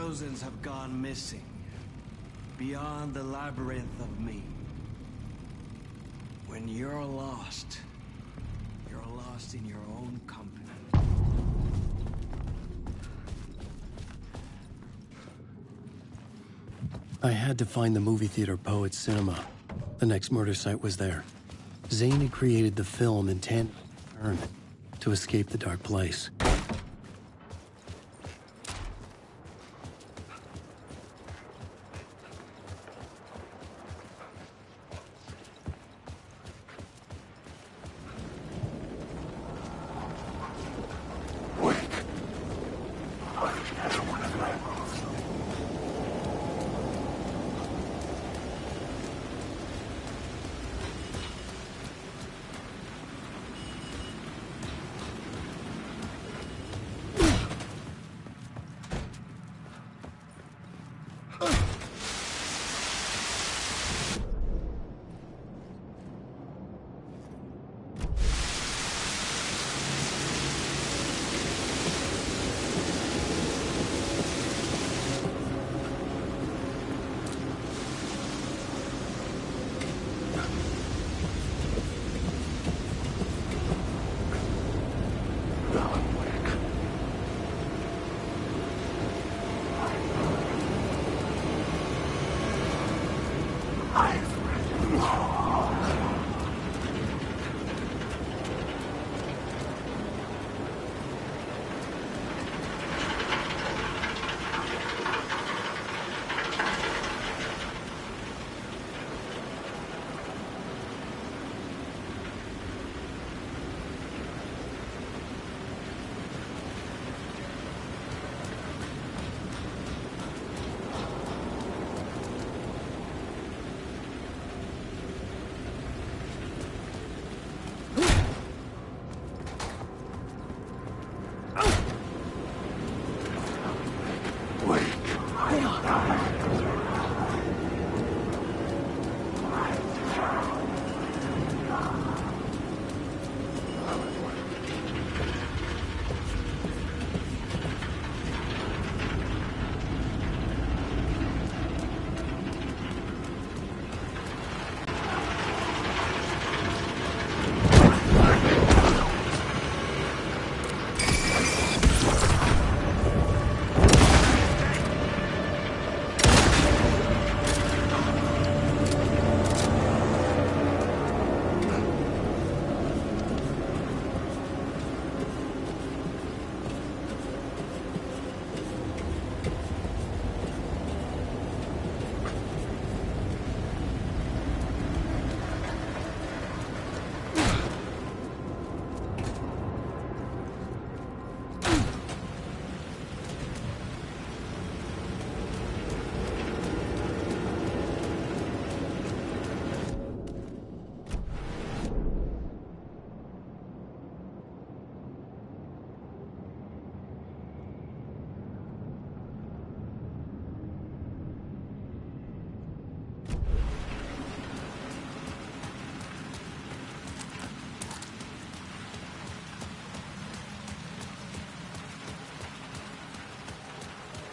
thousands have gone missing, beyond the labyrinth of me. When you're lost in your own company. I had to find the movie theater Poet Cinema. The next murder site was there. Zane had created the film in tandem to escape the dark place.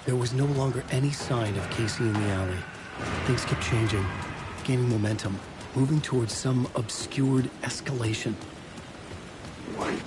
There was no longer any sign of Casey in the alley. Things kept changing, gaining momentum, moving towards some obscured escalation. Wait.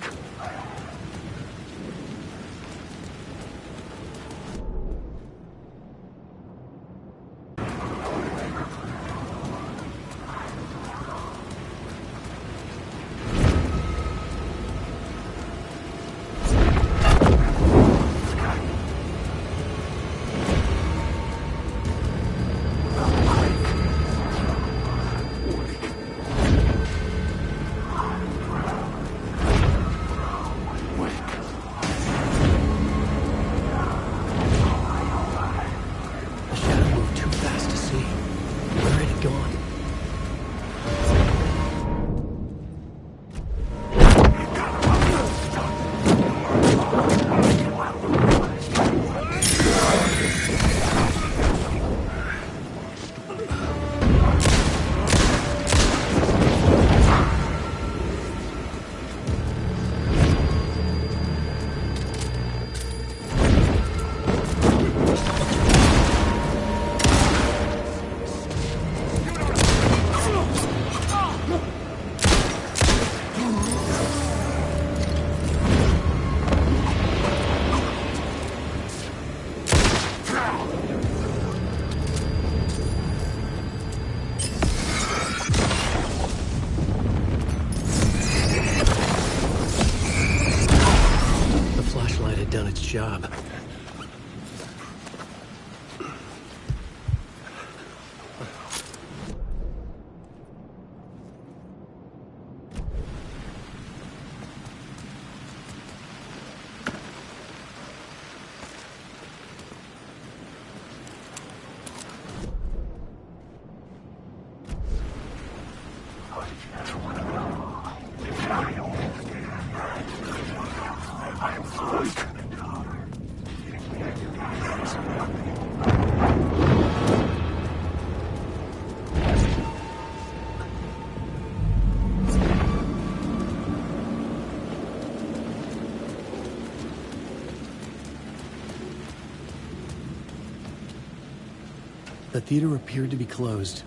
The theater appeared to be closed.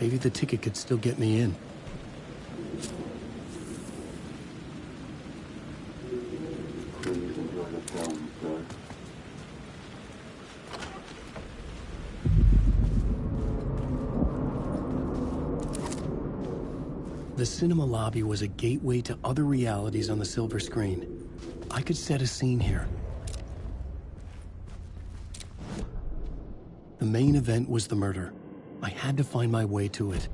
Maybe the ticket could still get me in. Please enjoy the film, sir. The cinema lobby was a gateway to other realities on the silver screen. I could set a scene here. The main event was the murder. I had to find my way to it.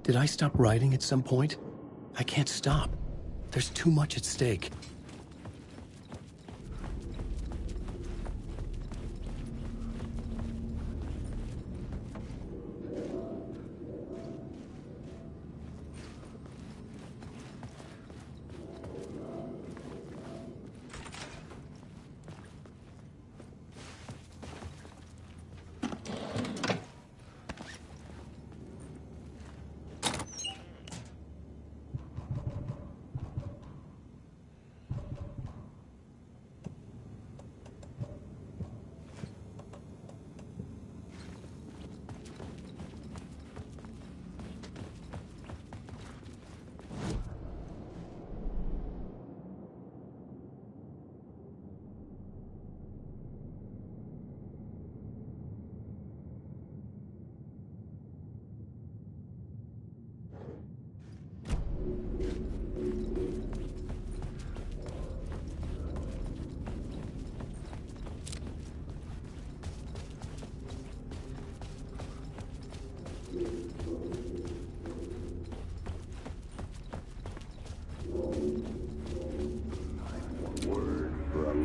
Did I stop writing at some point? I can't stop. There's too much at stake.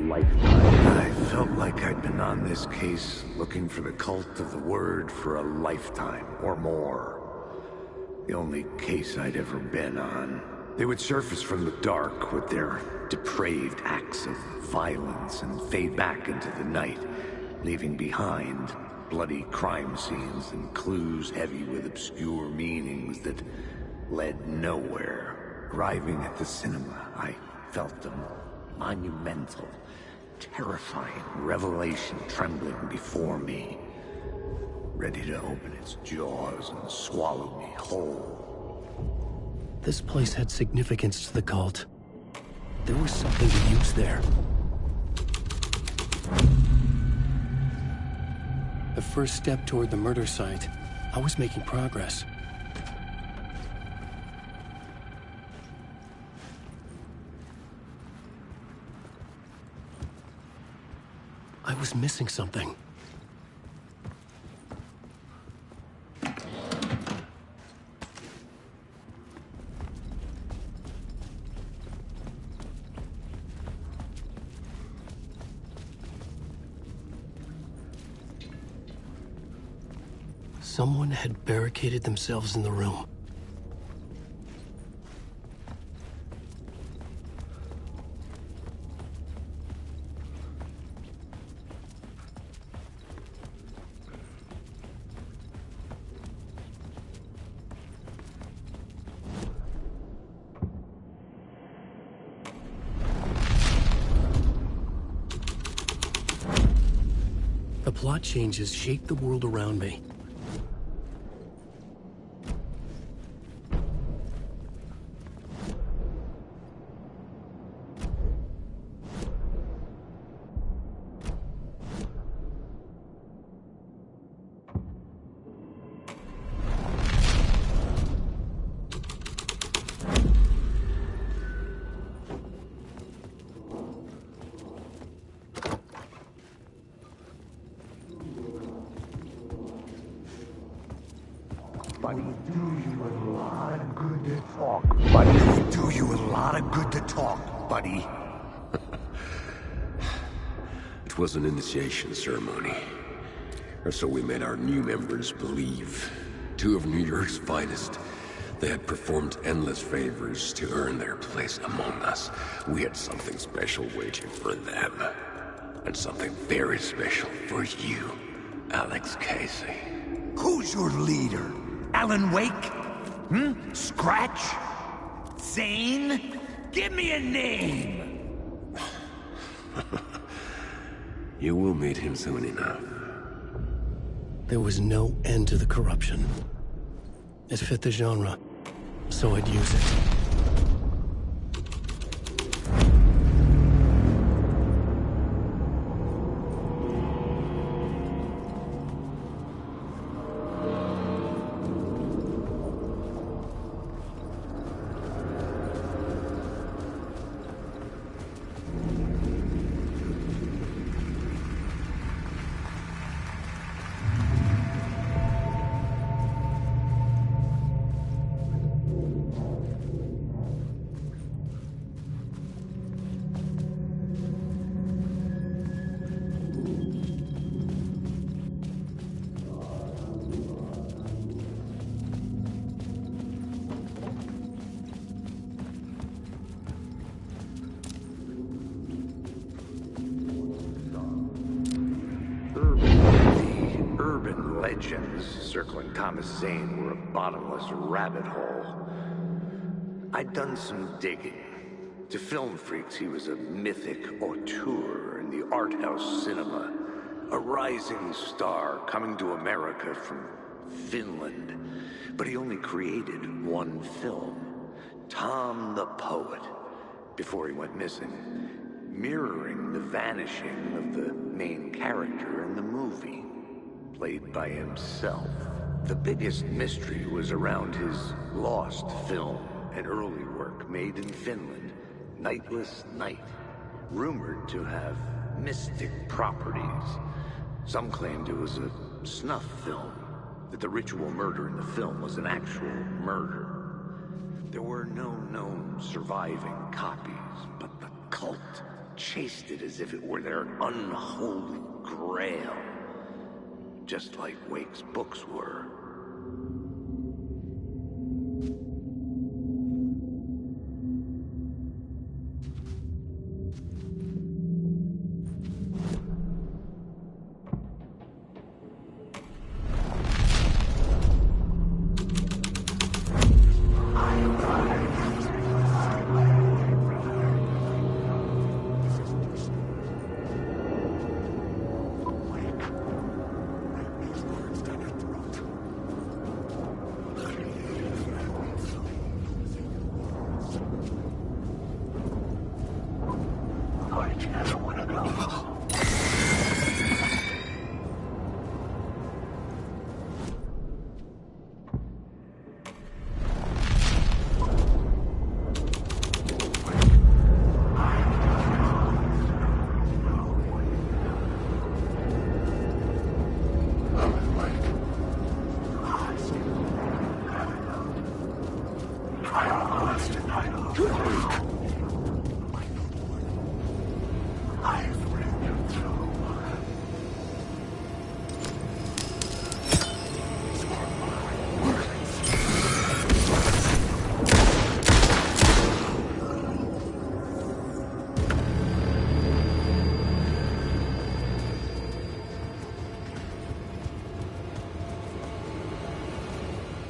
I felt like I'd been on this case looking for the cult of the word for a lifetime or more. The only case I'd ever been on. They would surface from the dark with their depraved acts of violence and fade back into the night, leaving behind bloody crime scenes and clues heavy with obscure meanings that led nowhere. Arriving at the cinema, I felt them monumental, terrifying revelation trembling before me, ready to open its jaws and swallow me whole. This place had significance to the cult. There was something to use there. The first step toward the murder site. I was making progress. I was missing something. Someone had barricaded themselves in the room. The plot changes shake the world around me. lot of good to talk, buddy. It was an initiation ceremony. Or so we made our new members believe. Two of New York's finest. They had performed endless favors to earn their place among us. We had something special waiting for them. And something very special for you, Alex Casey. Who's your leader? Alan Wake? Scratch? Zane? Give me a name! You will meet him soon enough. There was no end to the corruption. It fit the genre, so I'd use it. Legends circling Thomas Zane were a bottomless rabbit hole. I'd done some digging. To film freaks, he was a mythic auteur in the art house cinema. A rising star coming to America from Finland. But he only created one film, Tom the Poet, before he went missing, mirroring the vanishing of the main character in the movie. Played by himself. The biggest mystery was around his lost film, an early work made in Finland, Nightless Night, rumored to have mystic properties. Some claimed it was a snuff film, that the ritual murder in the film was an actual murder. There were no known surviving copies, but the cult chased it as if it were their unholy grail. Just like Wake's books were.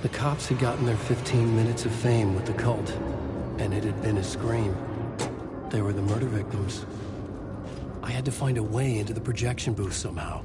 The cops had gotten their 15 minutes of fame with the cult, and it had been a scream. They were the murder victims. I had to find a way into the projection booth somehow.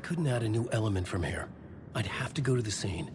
couldn't add a new element from here. I'd have to go to the scene.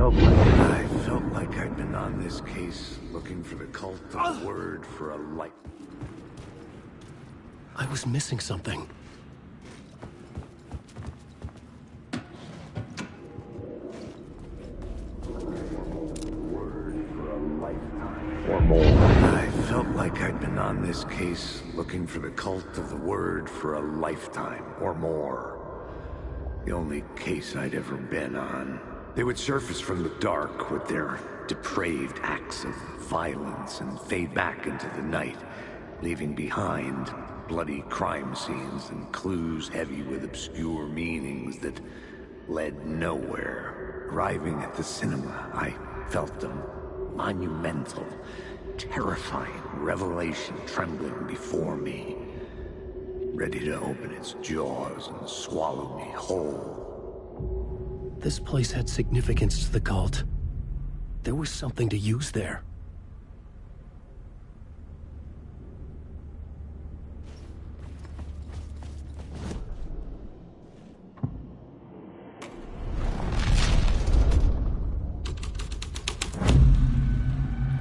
I felt like I'd been on this case looking for the cult of the word for a life. I was missing something. Word for a lifetime or more. I felt like I'd been on this case looking for the cult of the word for a lifetime or more. The only case I'd ever been on. They would surface from the dark with their depraved acts of violence and fade back into the night, leaving behind bloody crime scenes and clues heavy with obscure meanings that led nowhere. Arriving at the cinema, I felt a monumental, terrifying revelation trembling before me, ready to open its jaws and swallow me whole. This place had significance to the cult. There was something to use there.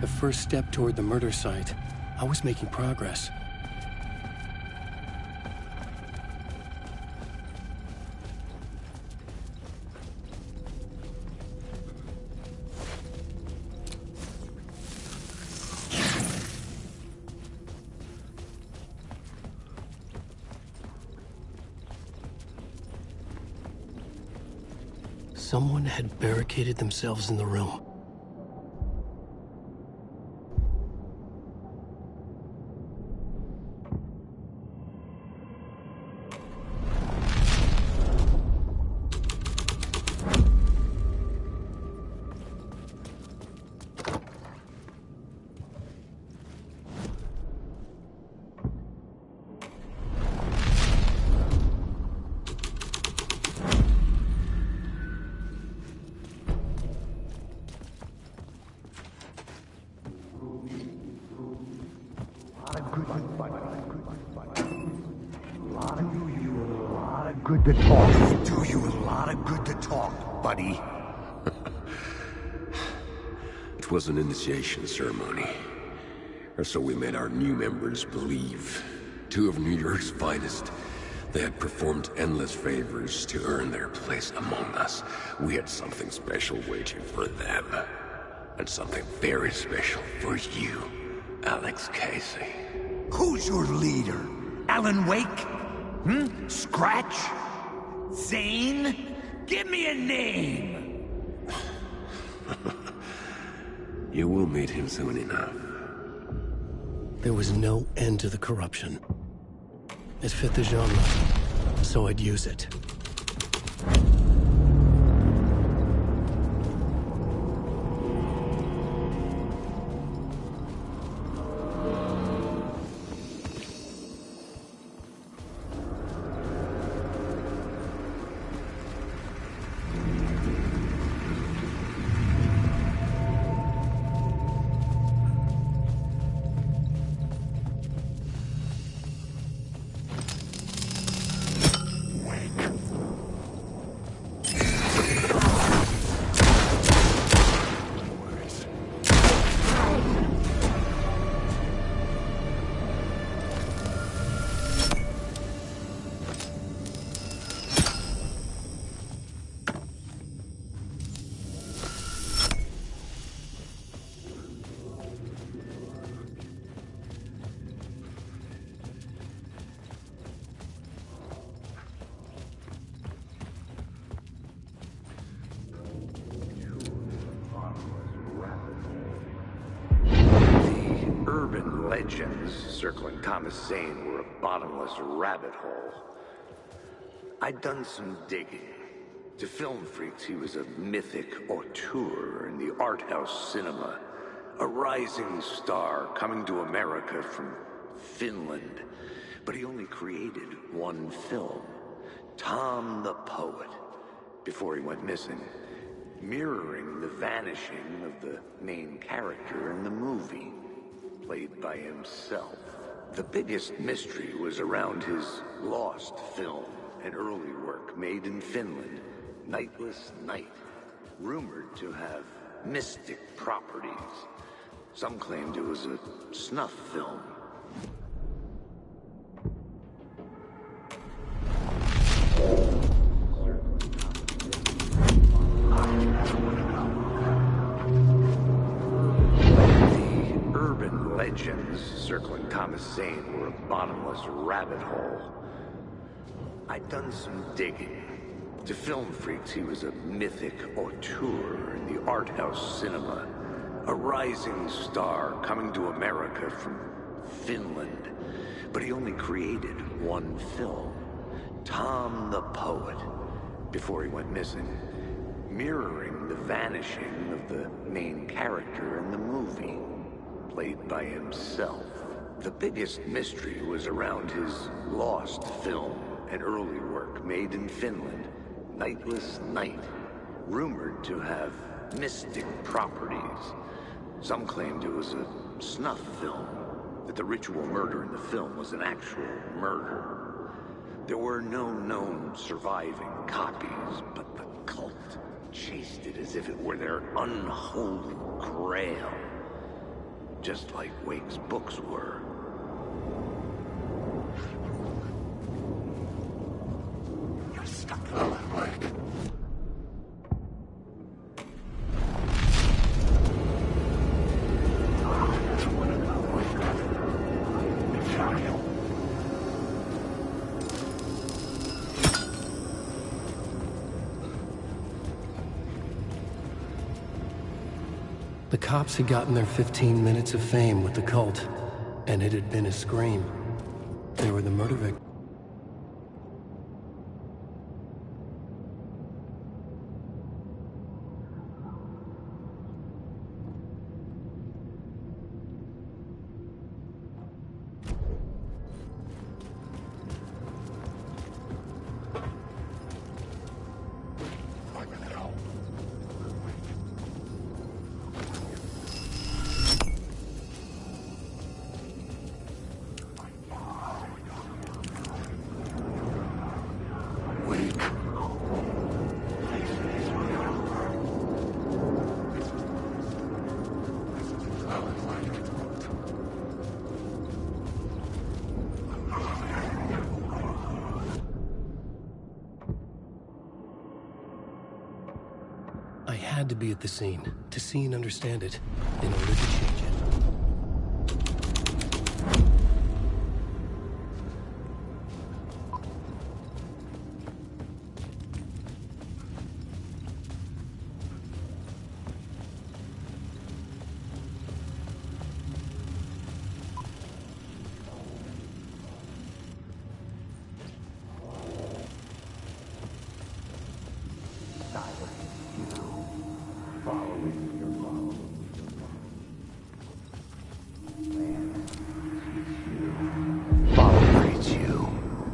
The first step toward the murder site. I was making progress. Someone had barricaded themselves in the room. Good to talk. Do you a lot of good to talk, buddy. It was an initiation ceremony. Or so we made our new members believe. Two of New York's finest. They had performed endless favors to earn their place among us. We had something special waiting for them. And something very special for you, Alex Casey. Who's your leader? Alan Wake? Scratch? Zane? Give me a name! You will meet him soon enough. There was no end to the corruption. It fit the genre, so I'd use it. urban legends circling Thomas Zane were a bottomless rabbit hole. I'd done some digging. To film freaks, he was a mythic auteur in the art house cinema. A rising star coming to America from Finland. But he only created one film, Tom the Poet, before he went missing, mirroring the vanishing of the main character in the movie, played by himself. The biggest mystery was around his lost film, an early work made in Finland, Nightless Night, rumored to have mystic properties. Some claimed it was a snuff film. The urban legends circling Thomas Zane were a bottomless rabbit hole. I'd done some digging. To film freaks, he was a mythic auteur in the art house cinema. A rising star coming to America from Finland. But he only created one film, Tom the Poet, before he went missing, mirroring the vanishing of the main character in the movie, played by himself. The biggest mystery was around his lost film, an early work made in Finland, Nightless Night, rumored to have mystic properties. Some claimed it was a snuff film, that the ritual murder in the film was an actual murder. There were no known surviving copies, but the cult chased it as if it were their unholy grail, just like Wake's books were. You're stuck, Alan Wake. The cops had gotten their 15 minutes of fame with the cult, and it had been a scream. They were the murder victims. I had to be at the scene, to see and understand it, in order to change it.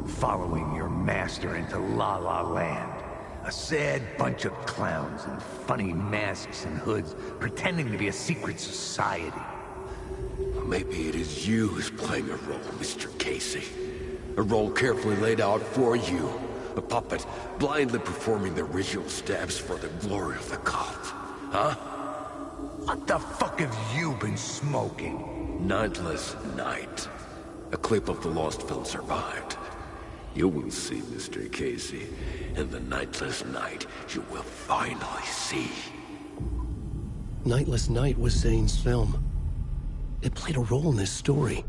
Following your master into La La Land. A sad bunch of clowns in funny masks and hoods pretending to be a secret society. Maybe it is you who's playing a role, Mr. Casey. A role carefully laid out for you. A puppet blindly performing the ritual steps for the glory of the cult. Huh? What the fuck have you been smoking? Nightless Night. A clip of the lost film survived. You will see, Mr. Casey. In the Nightless Night, you will finally see. Nightless Night was Zane's film. It played a role in this story.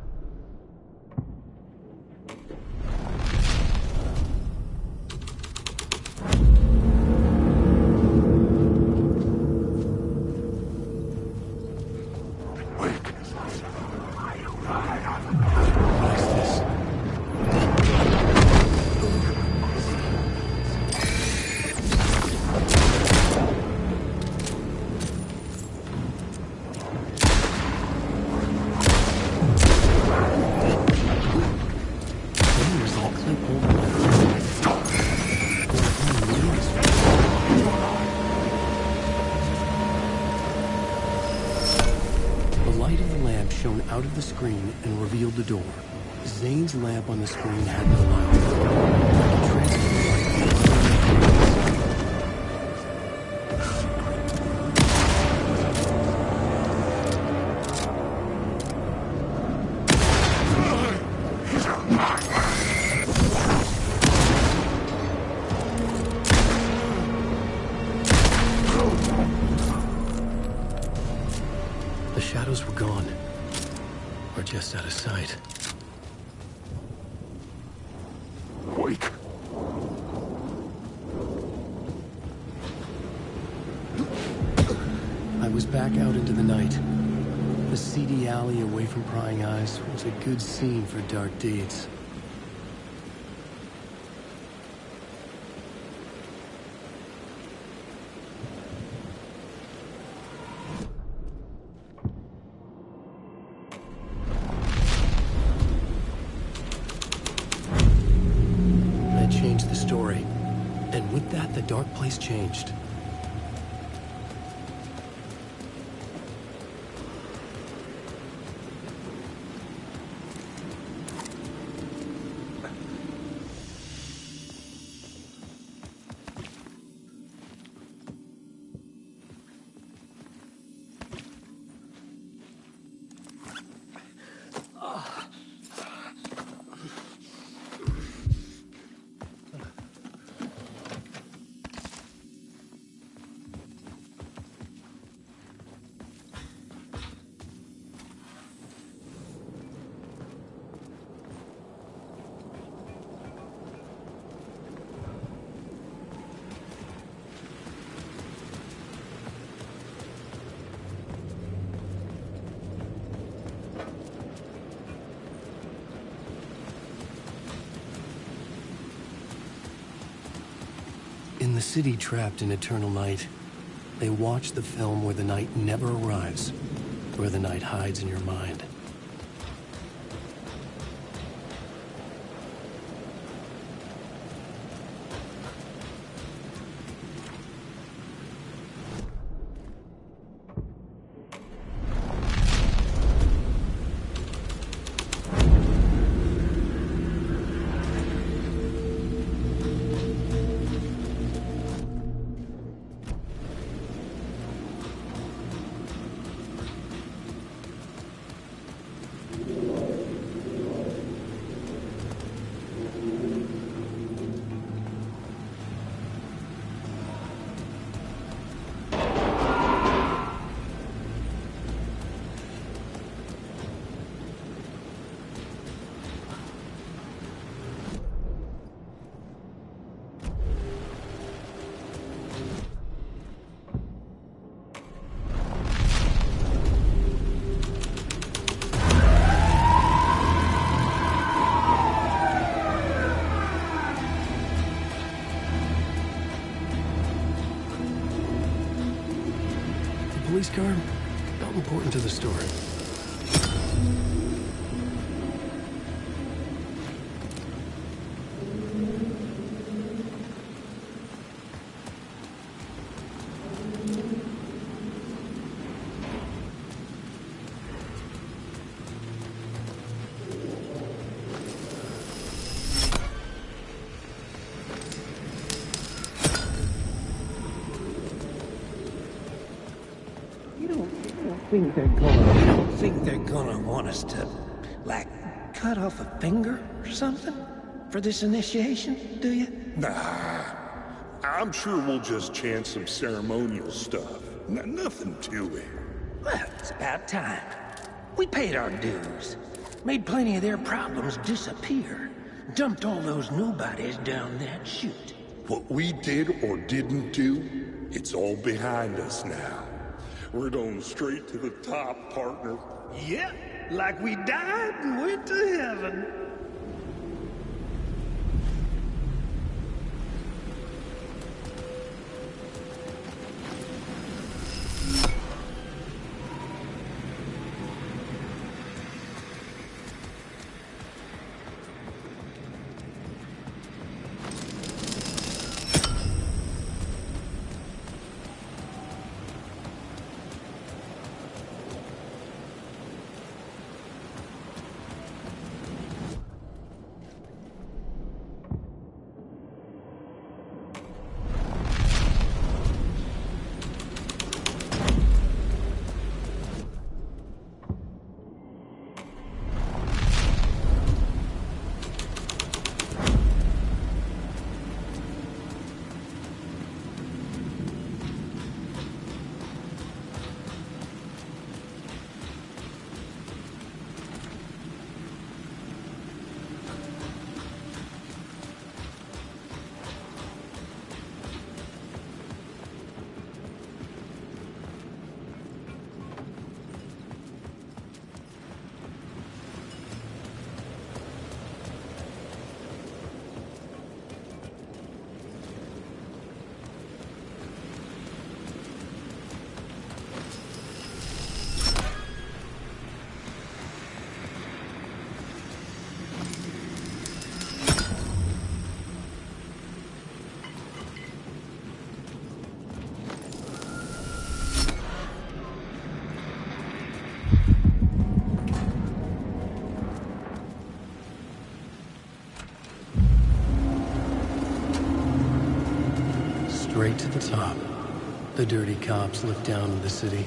out of the screen and revealed the door. Zane's lamp on the screen had no light. I could transfer the light. The shadows were gone, or just out of sight. Wait. I was back out into the night. The seedy alley away from prying eyes was a good scene for dark deeds. That changed the story. And with that, the dark place changed. In the city trapped in eternal night, they watch the film where the night never arrives, where the night hides in your mind. Police car? Not important to the story. You don't think they're gonna want us to, like, cut off a finger or something for this initiation, do you? Nah, I'm sure we'll just chant some ceremonial stuff. Nothing to it. Well, it's about time. We paid our dues, made plenty of their problems disappear, dumped all those nobodies down that chute. What we did or didn't do, it's all behind us now. We're going straight to the top, partner. Yep, like we died and went to heaven. straight to the top. The dirty cops looked down on the city.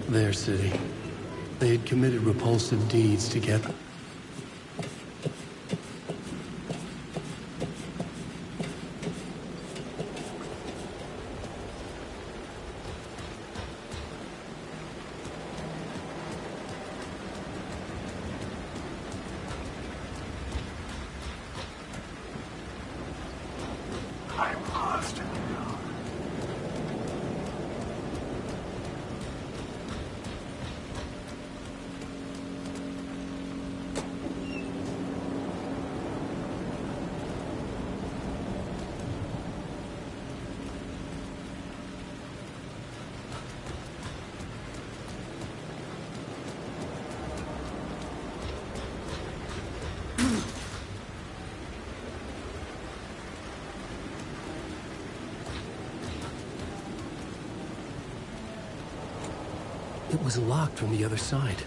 Their city. They had committed repulsive deeds together. It was locked from the other side.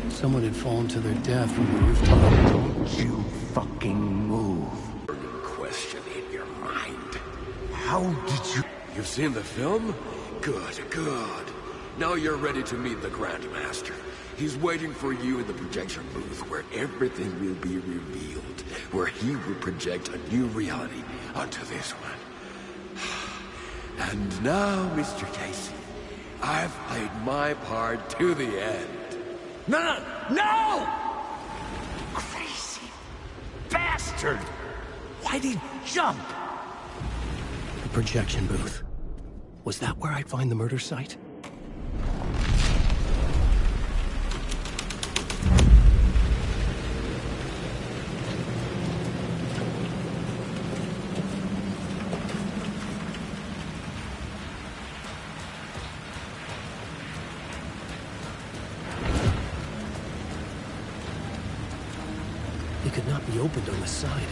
Someone had fallen to their death from the rooftop. Don't you fucking move. Question in your mind. How did you... You've seen the film? Good, good. Now you're ready to meet the Grandmaster. He's waiting for you in the projection booth where everything will be revealed, where he will project a new reality onto this one. And now, Mr. Casey, I've played my part to the end. No! Crazy bastard! Why'd he jump? The projection booth. Was that where I'd find the murder site? It could not be opened on the side.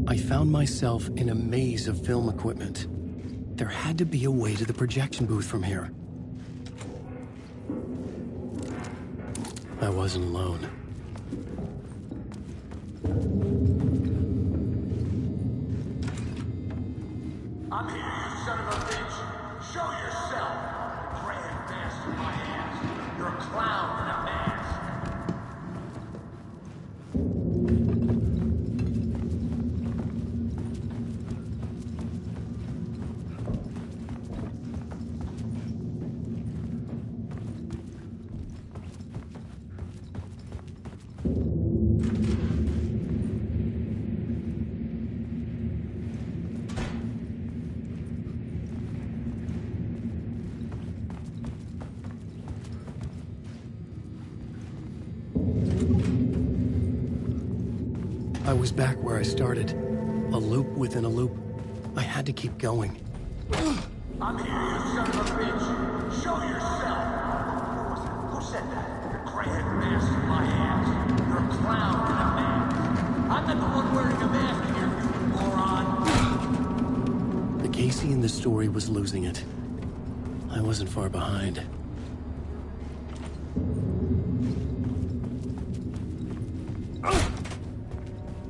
I found myself in a maze of film equipment. There had to be a way to the projection booth from here. I wasn't alone. I'm here, you son of a bitch. Show yourself. The grand master of my ass. You're a clown in a mask. I was back where I started. A loop within a loop. I had to keep going. I'm here, you son of a bitch. Show yourself. Who said that? The grand master of my ass. You're a clown in a mask. I'm not the one wearing a mask here, you moron. The Casey in the story was losing it. I wasn't far behind.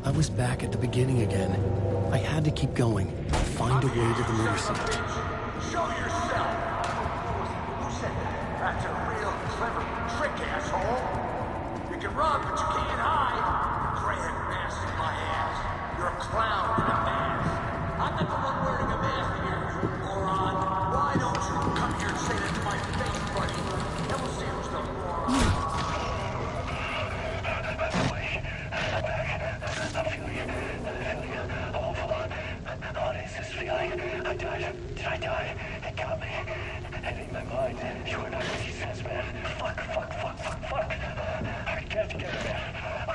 I was back at the beginning again. I had to keep going, find a way to the motor seat. Show yourself! Who said that? That's a real clever trick, asshole. You can run, but you can't hide. have to get her, man.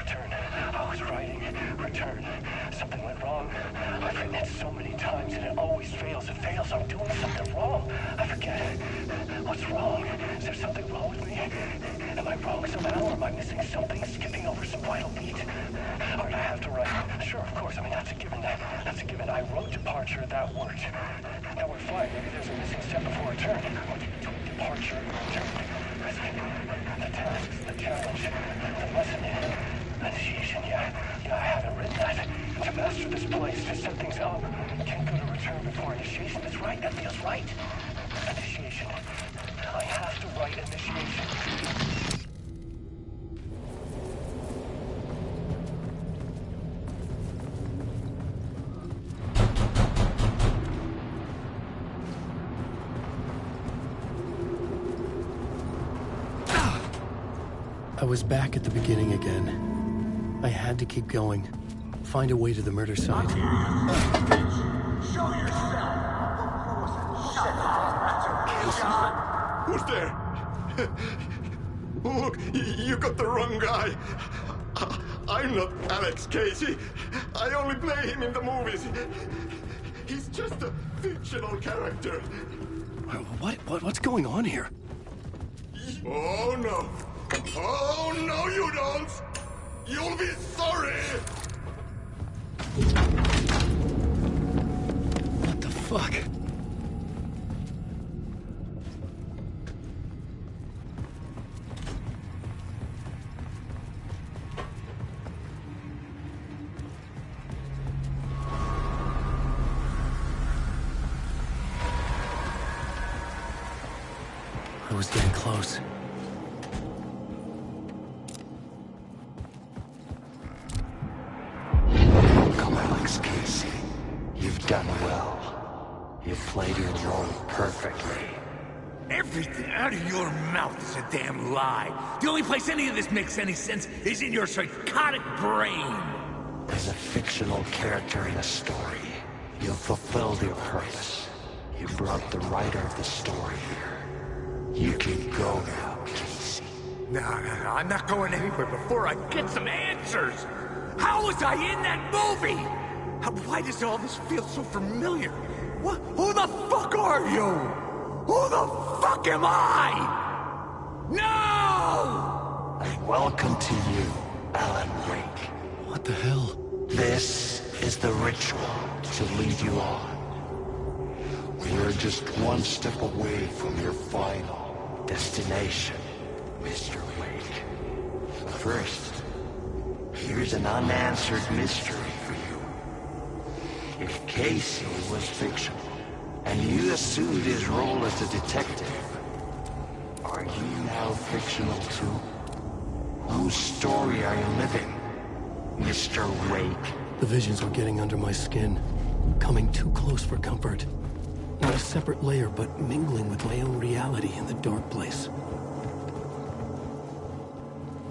Return. I was writing. Return. Something went wrong. I've written it so many times and it always fails. It fails. I'm doing something wrong. I forget. What's wrong? Is there something wrong with me? Am I wrong somehow, or am I missing something, skipping over some vital beat? Or do I have to write? Sure, of course. I mean, that's a given. That's a given. I wrote departure, that worked. Now we're fine. Maybe there's a missing step before return. What's between departure and return? The tasks, the challenge, the lesson, initiation. Yeah, I haven't written that. To master this place, to set things up. Can't go to return before initiation. That's right. That feels right. Initiation. I have to write initiation. I was back at the beginning again. I had to keep going. Find a way to the murder site. Show yourself! Who's there? Look, you got the wrong guy. I'm not Alex Casey. I only play him in the movies. He's just a fictional character. What's going on here? Oh no. Oh no, you don't! You'll be sorry! What the fuck? I was getting close. Casey, you've done well. You've played your role perfectly. Everything out of your mouth is a damn lie. The only place any of this makes any sense is in your psychotic brain. As a fictional character in a story, you've fulfilled your purpose. You brought the writer of the story here. You can go now, Casey. No, I'm not going anywhere before I get some answers. How was I in that movie? Why does all this feel so familiar? What? Who the fuck are you? Who the fuck am I? No! And welcome to you, Alan Wake. What the hell? This is the ritual to lead you on. You're just one step away from your final destination, Mr. Wake. First, here's an unanswered mystery for you. If Casey was fictional, and you assumed his role as a detective, are you now fictional too? Whose story are you living, Mr. Wake? The visions were getting under my skin, coming too close for comfort. Not a separate layer, but mingling with my own reality in the dark place.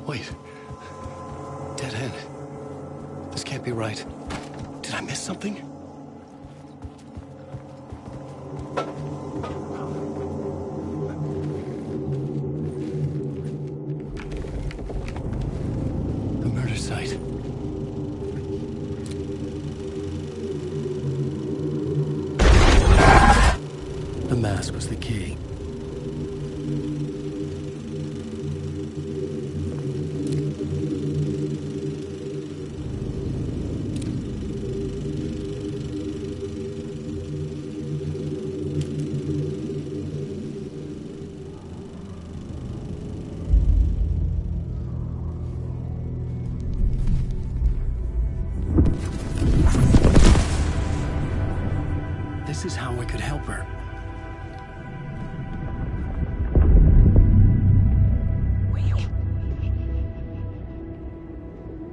Wait. Dead end. This can't be right. Did I miss something? The murder site. The mask was the key. This is how I could help her.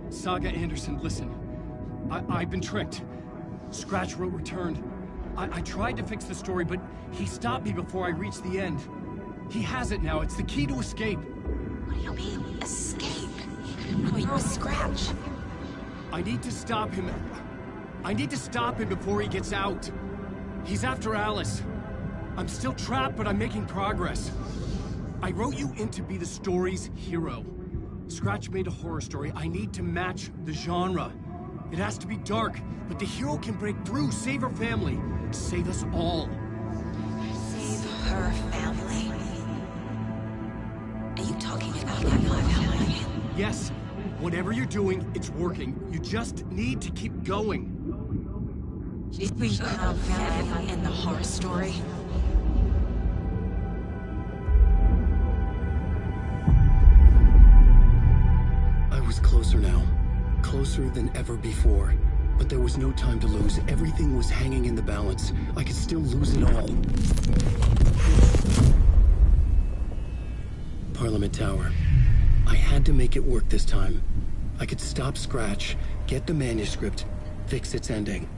Saga Anderson, listen. I've been tricked. Scratch wrote returned. I tried to fix the story, but he stopped me before I reached the end. He has it now. It's the key to escape. What do you mean, escape? Wait, Scratch. I need to stop him. I need to stop him before he gets out. He's after Alice. I'm still trapped, but I'm making progress. I wrote you in to be the story's hero. Scratch made a horror story. I need to match the genre. It has to be dark, but the hero can break through, save her family, save us all. Save her family? Are you talking about my family? Yes. Whatever you're doing, it's working. You just need to keep going. We found family in the horror story. I was closer now. Closer than ever before. But there was no time to lose. Everything was hanging in the balance. I could still lose it all. Parliament Tower. I had to make it work this time. I could stop Scratch, get the manuscript, fix its ending.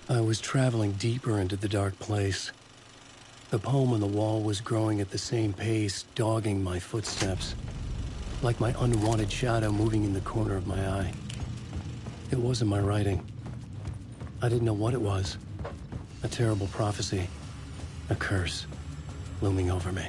I was traveling deeper into the dark place. The poem on the wall was growing at the same pace, dogging my footsteps, like my unwanted shadow moving in the corner of my eye. It wasn't my writing. I didn't know what it was. A terrible prophecy, a curse, looming over me.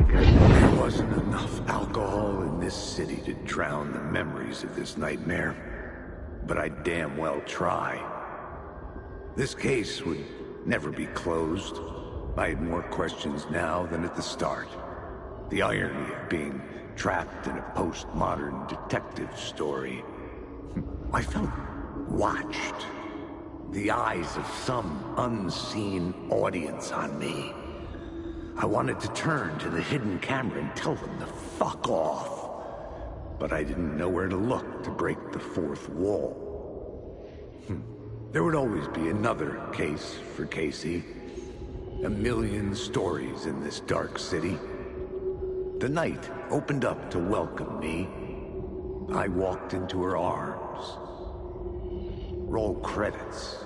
There wasn't enough alcohol in this city to drown the memories of this nightmare, but I'd damn well try. This case would never be closed. I had more questions now than at the start. The irony of being trapped in a postmodern detective story. I felt watched. The eyes of some unseen audience on me. I wanted to turn to the hidden camera and tell them to fuck off. But I didn't know where to look to break the fourth wall. There would always be another case for Casey. A million stories in this dark city. The night opened up to welcome me. I walked into her arms. Roll credits.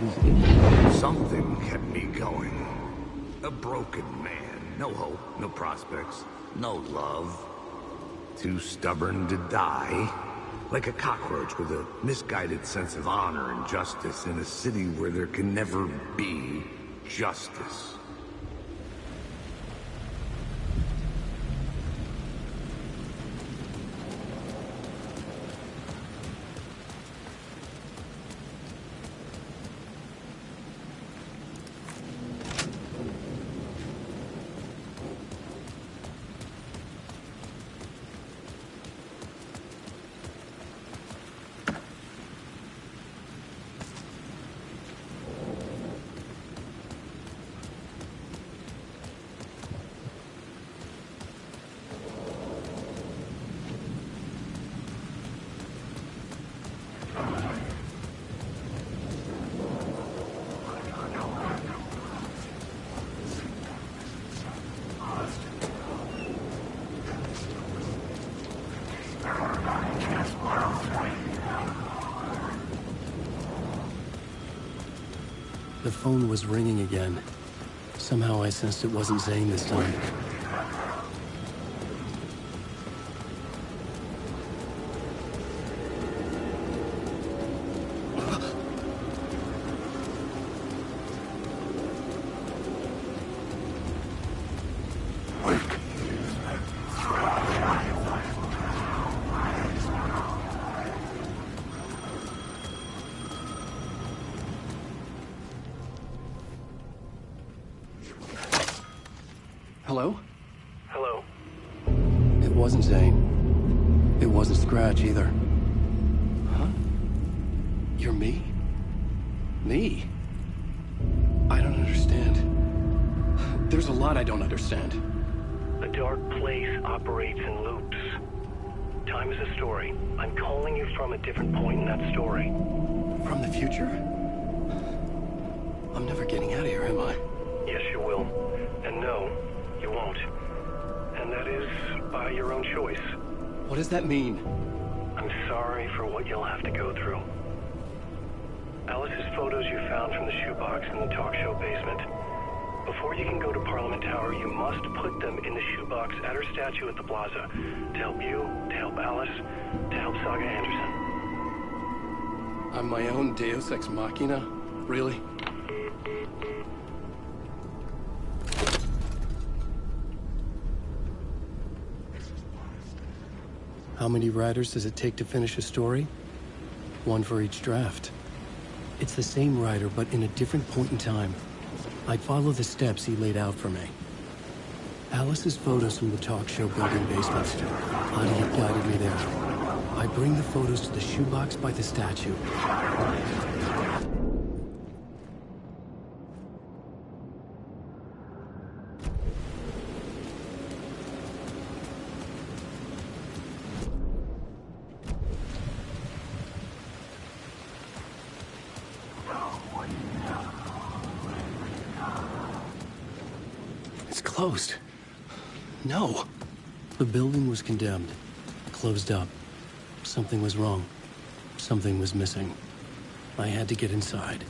these idiots. Something kept me going. A broken man. No hope, no prospects, no love. Too stubborn to die. Like a cockroach with a misguided sense of honor and justice in a city where there can never be justice. The phone was ringing again. Somehow I sensed it wasn't Zane this time. Hello? Hello? It wasn't Zane. It wasn't Scratch either. Huh? You're me? Me? I don't understand. There's a lot I don't understand. The dark place operates in loops. Time is a story. I'm calling you from a different point in that story. From the future? I'm never getting out of here, am I? Yes, you will. And no, you won't. And that is by your own choice. What does that mean? I'm sorry for what you'll have to go through. Alice's photos you found from the shoebox in the talk show basement. Before you can go to Parliament Tower, you must put them in the shoebox at her statue at the plaza. To help you, to help Alice, to help Saga Anderson. I'm my own Deus Ex Machina? Really? How many writers does it take to finish a story? One for each draft. It's the same writer, but in a different point in time. I'd follow the steps he laid out for me. Alice's photos from the talk show building basement. Adi had guided me there. I bring the photos to the shoebox by the statue. Closed. No. The building was condemned. Closed up. Something was wrong. Something was missing. I had to get inside.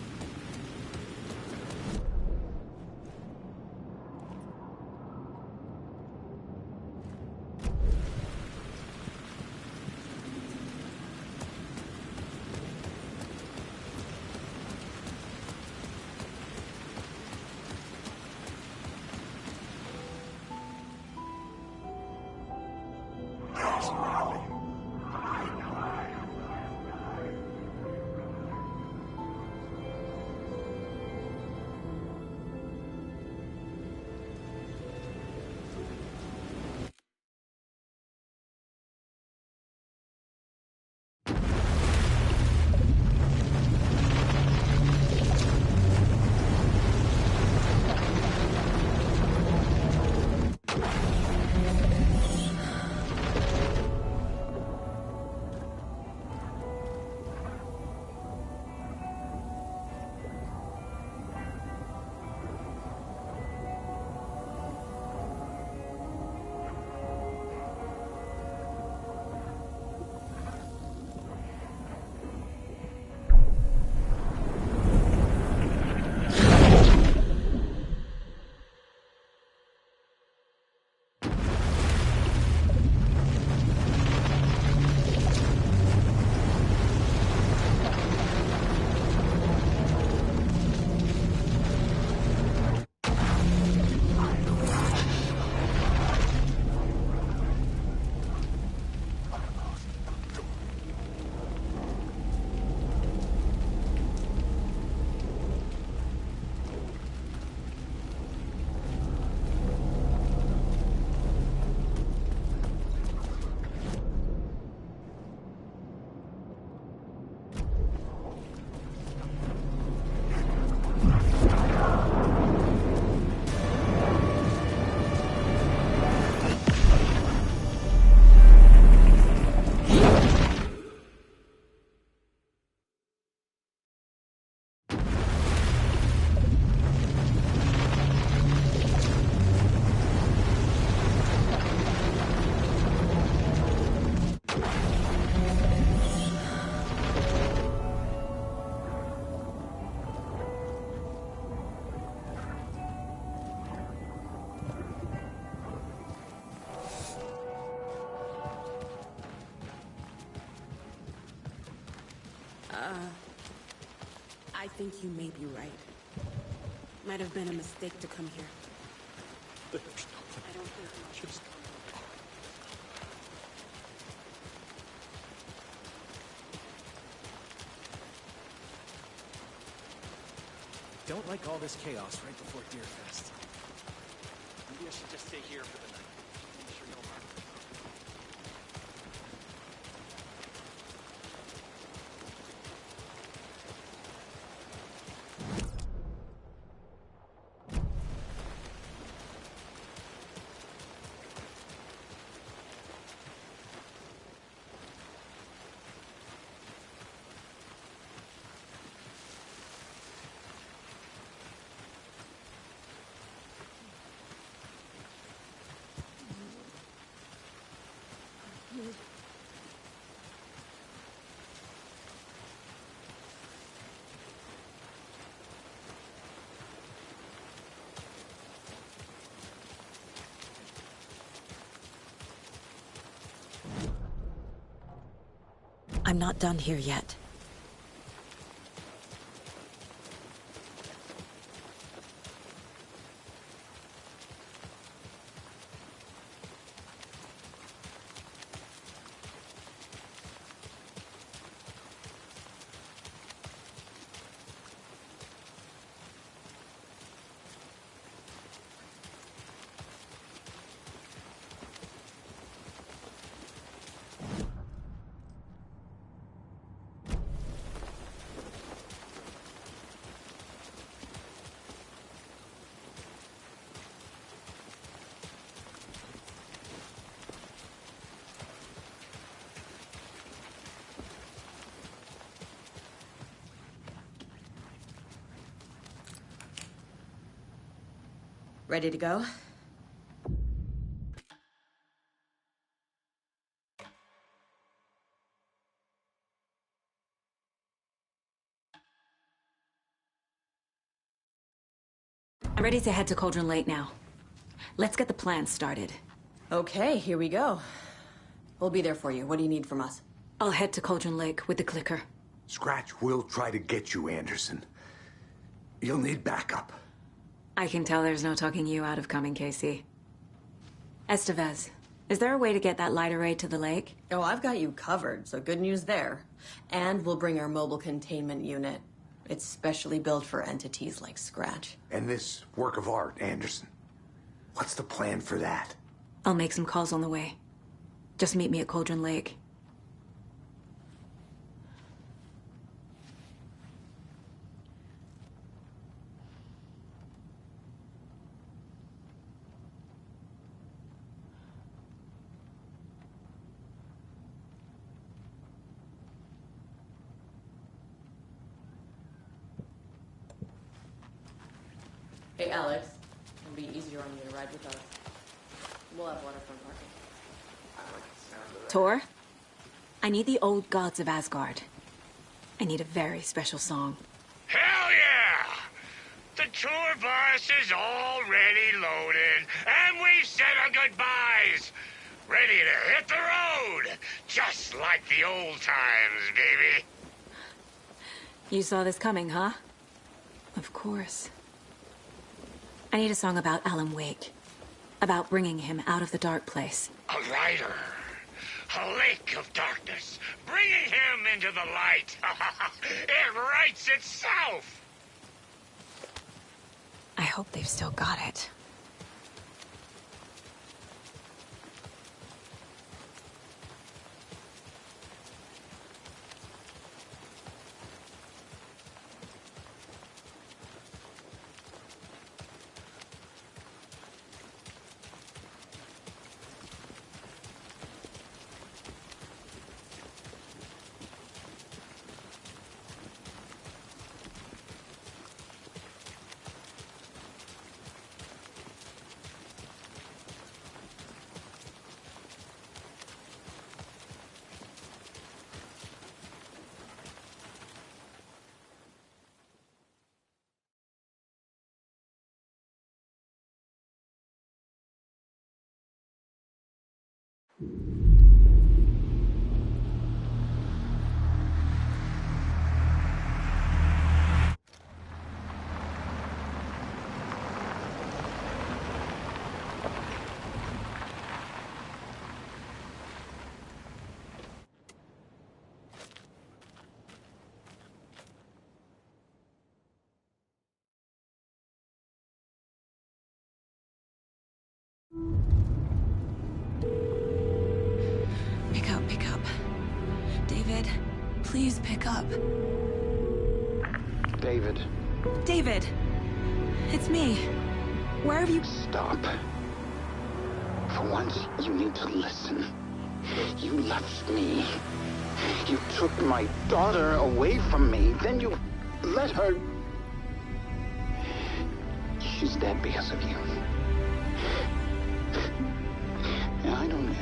think you may be right. Might have been a mistake to come here. I don't think we should. Don't like all this chaos right before Deerfest. Maybe I should just stay here for the night. I'm sure no harm. I'm not done here yet. Ready to go? I'm ready to head to Cauldron Lake now. Let's get the plan started. Okay, here we go. We'll be there for you. What do you need from us? I'll head to Cauldron Lake with the clicker. Scratch will try to get you, Anderson. You'll need backup. I can tell there's no talking you out of coming, Casey. Estevez, is there a way to get that light array to the lake? Oh, I've got you covered, so good news there. And we'll bring our mobile containment unit. It's specially built for entities like Scratch. And this work of art, Anderson. What's the plan for that? I'll make some calls on the way. Just meet me at Cauldron Lake. Hey, Alex. It'll be easier on you to ride with us. We'll have waterfront parking. Tor, I need the old gods of Asgard. I need a very special song. Hell yeah! The tour bus is already loaded, and we've said our goodbyes. Ready to hit the road, just like the old times, baby. You saw this coming, huh? Of course. I need a song about Alan Wake. About bringing him out of the dark place. A rider. A lake of darkness. Bringing him into the light. It writes itself. I hope they've still got it. Please pick up. David. David! It's me. Where have you... Stop. For once, you need to listen. You left me. You took my daughter away from me. Then you let her... She's dead because of you. And I don't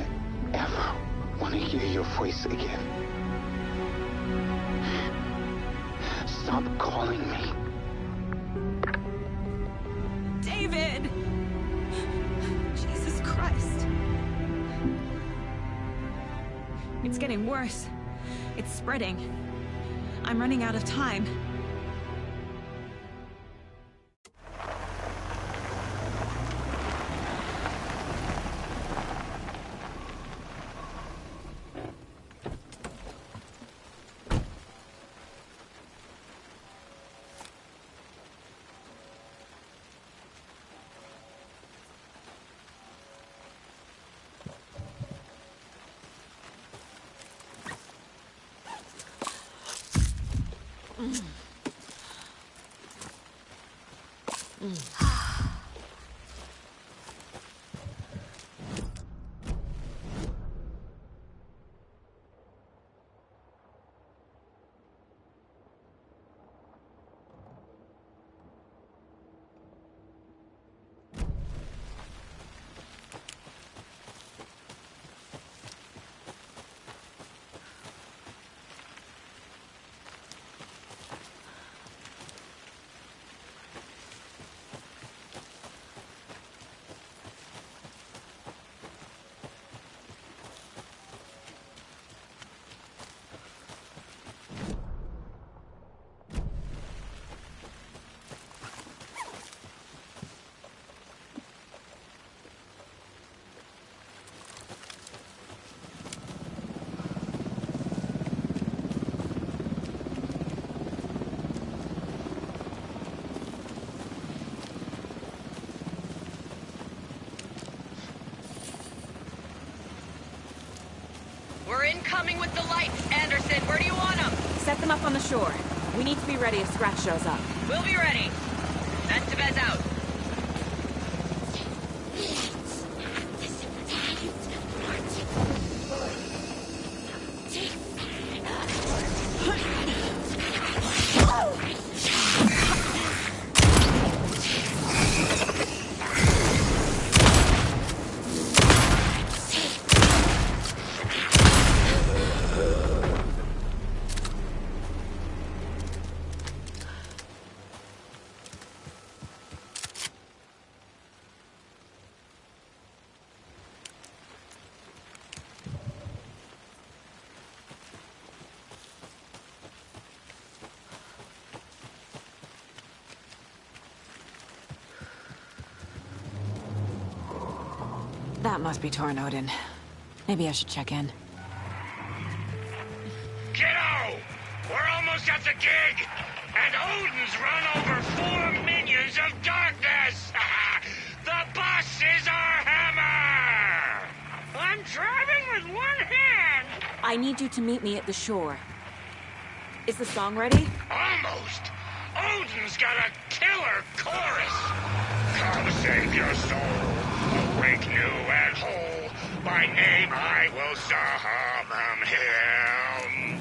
ever want to hear your voice again. Stop calling me. David! Jesus Christ. It's getting worse. It's spreading. I'm running out of time. We're incoming with the lights, Anderson. Where do you want them? Set them up on the shore. We need to be ready if Scratch shows up. We'll be ready. Estevez out. That must be Torn Odin. Maybe I should check in. Kiddo! We're almost at the gig! And Odin's run over 4 minions of darkness! The bus is our hammer! I'm driving with one hand! I need you to meet me at the shore. Is the song ready? Almost! Odin's got a killer chorus! Come save your soul! Awake new and whole, by name I will summon him.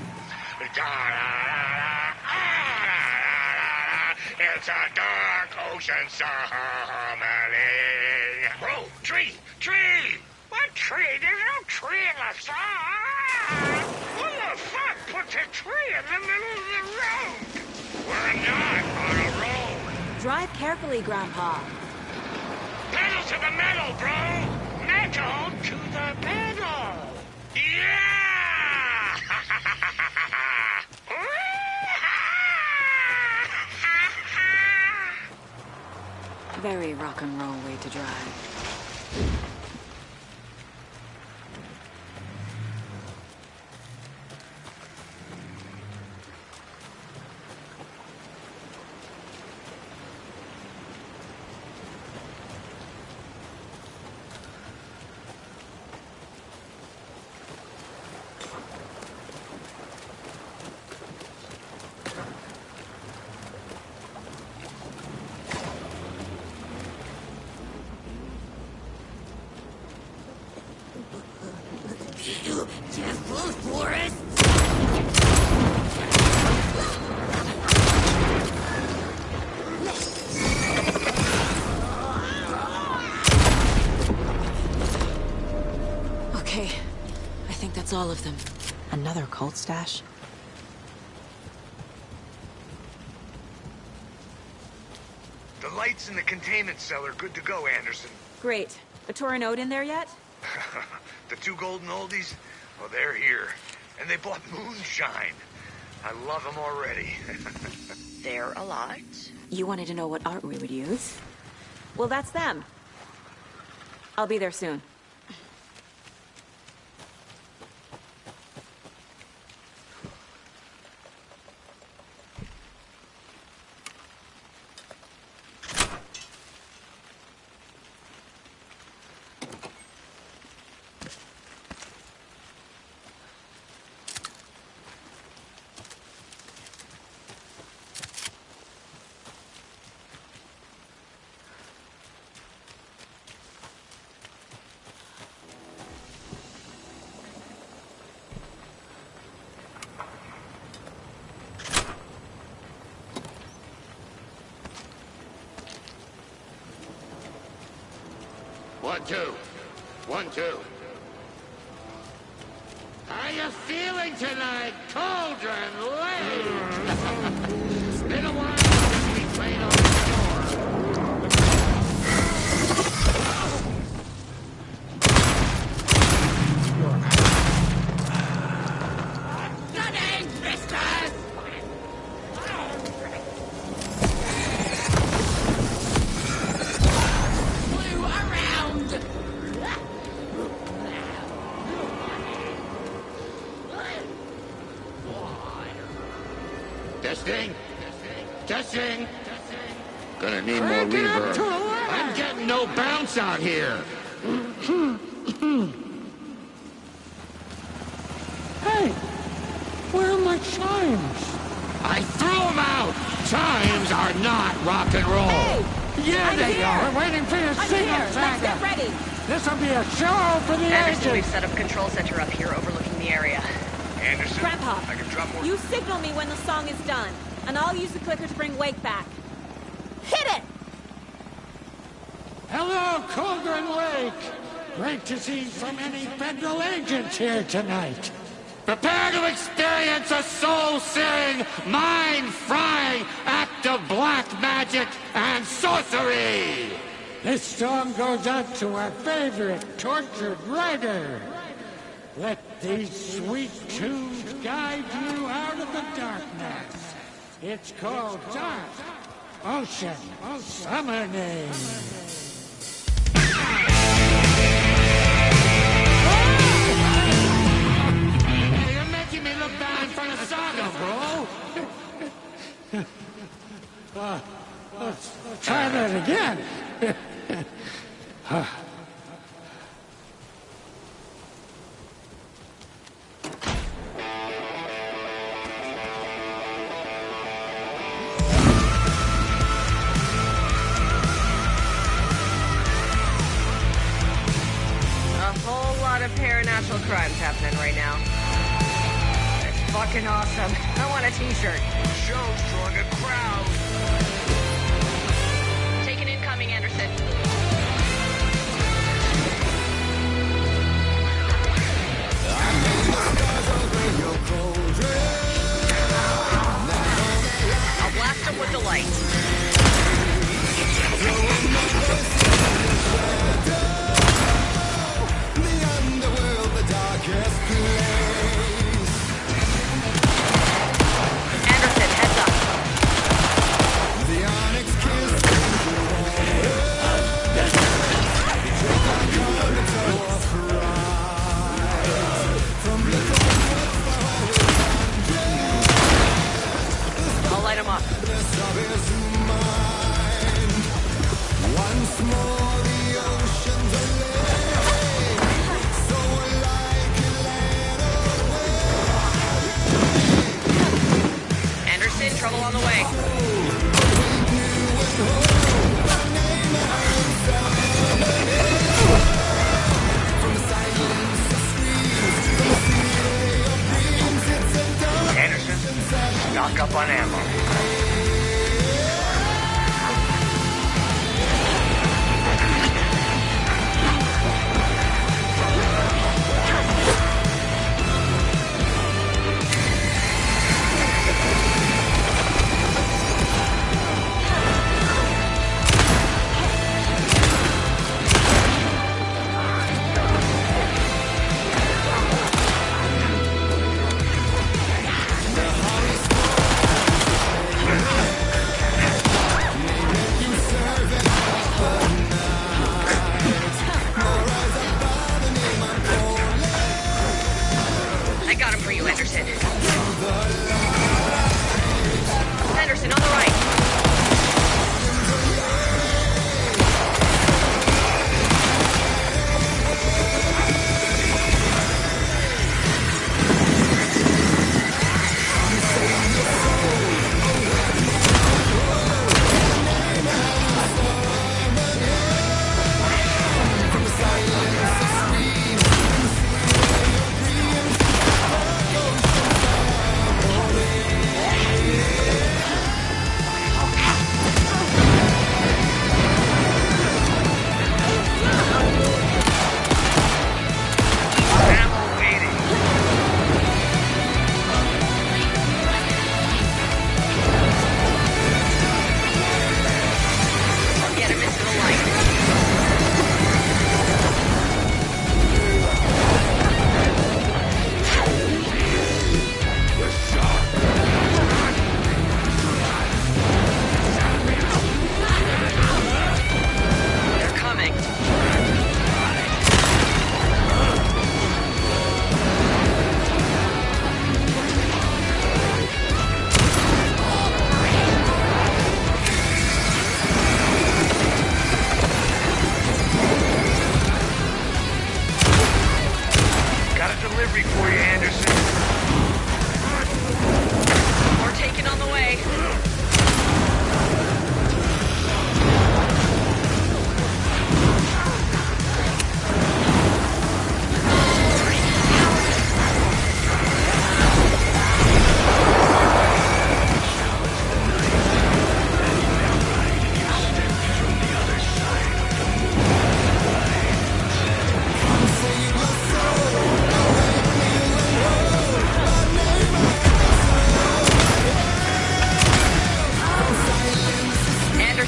It's a dark ocean summoning. Bro, tree! What tree? There's no tree in the song! What the fuck puts a tree in the middle of the road? We're not on a road. Drive carefully, Grandpa. Pedal to the metal, bro! Metal to the metal! Yeah! Very rock and roll way to drive. That's all of them. Another cult stash? The lights in the containment cell are good to go, Anderson. Great. A Tauren Ode in there yet? The two golden oldies? Well, they're here. And they bought moonshine. I love them already. They're a lot. You wanted to know what art we would use? Well, that's them. I'll be there soon. One, two. 1, 2. How you feeling tonight, Cauldron Lake? It's been a while since we played on the floor. Stunning, Christmas! Flew around! Testing. Testing. Gonna need more reverb. I'm getting no bounce out here. Hey, where are my chimes? I threw them out. Chimes are not rock and roll. Hey! Yeah, I'm they here. are. We're waiting for your I'm signal, here. Let's get ready. This'll be a show for the Anderson, we've ages. set up a control center up here overlooking the area. Anderson, Grandpa, I can drop more. you signal me when the song is done, and I'll use the clicker to bring Wake back. Hit it! Hello, Cauldron Lake. Great to see so many federal agents here tonight. Prepare to experience a soul-searing, mind-frying act of black magic and sorcery. This song goes out to our favorite tortured writer. Let these sweet tunes guide you out of the darkness. It's called Dark Ocean Summoning. Hey, you're making me look bad in front of Saga, bro. Let's try that again. A whole lot of paranatural crimes happening right now. It's fucking awesome. I want a t-shirt. Show's drawing a crowd. Take an incoming, Anderson. I'll blast him with the light. Anderson, heads up. I'll light him up. Once more.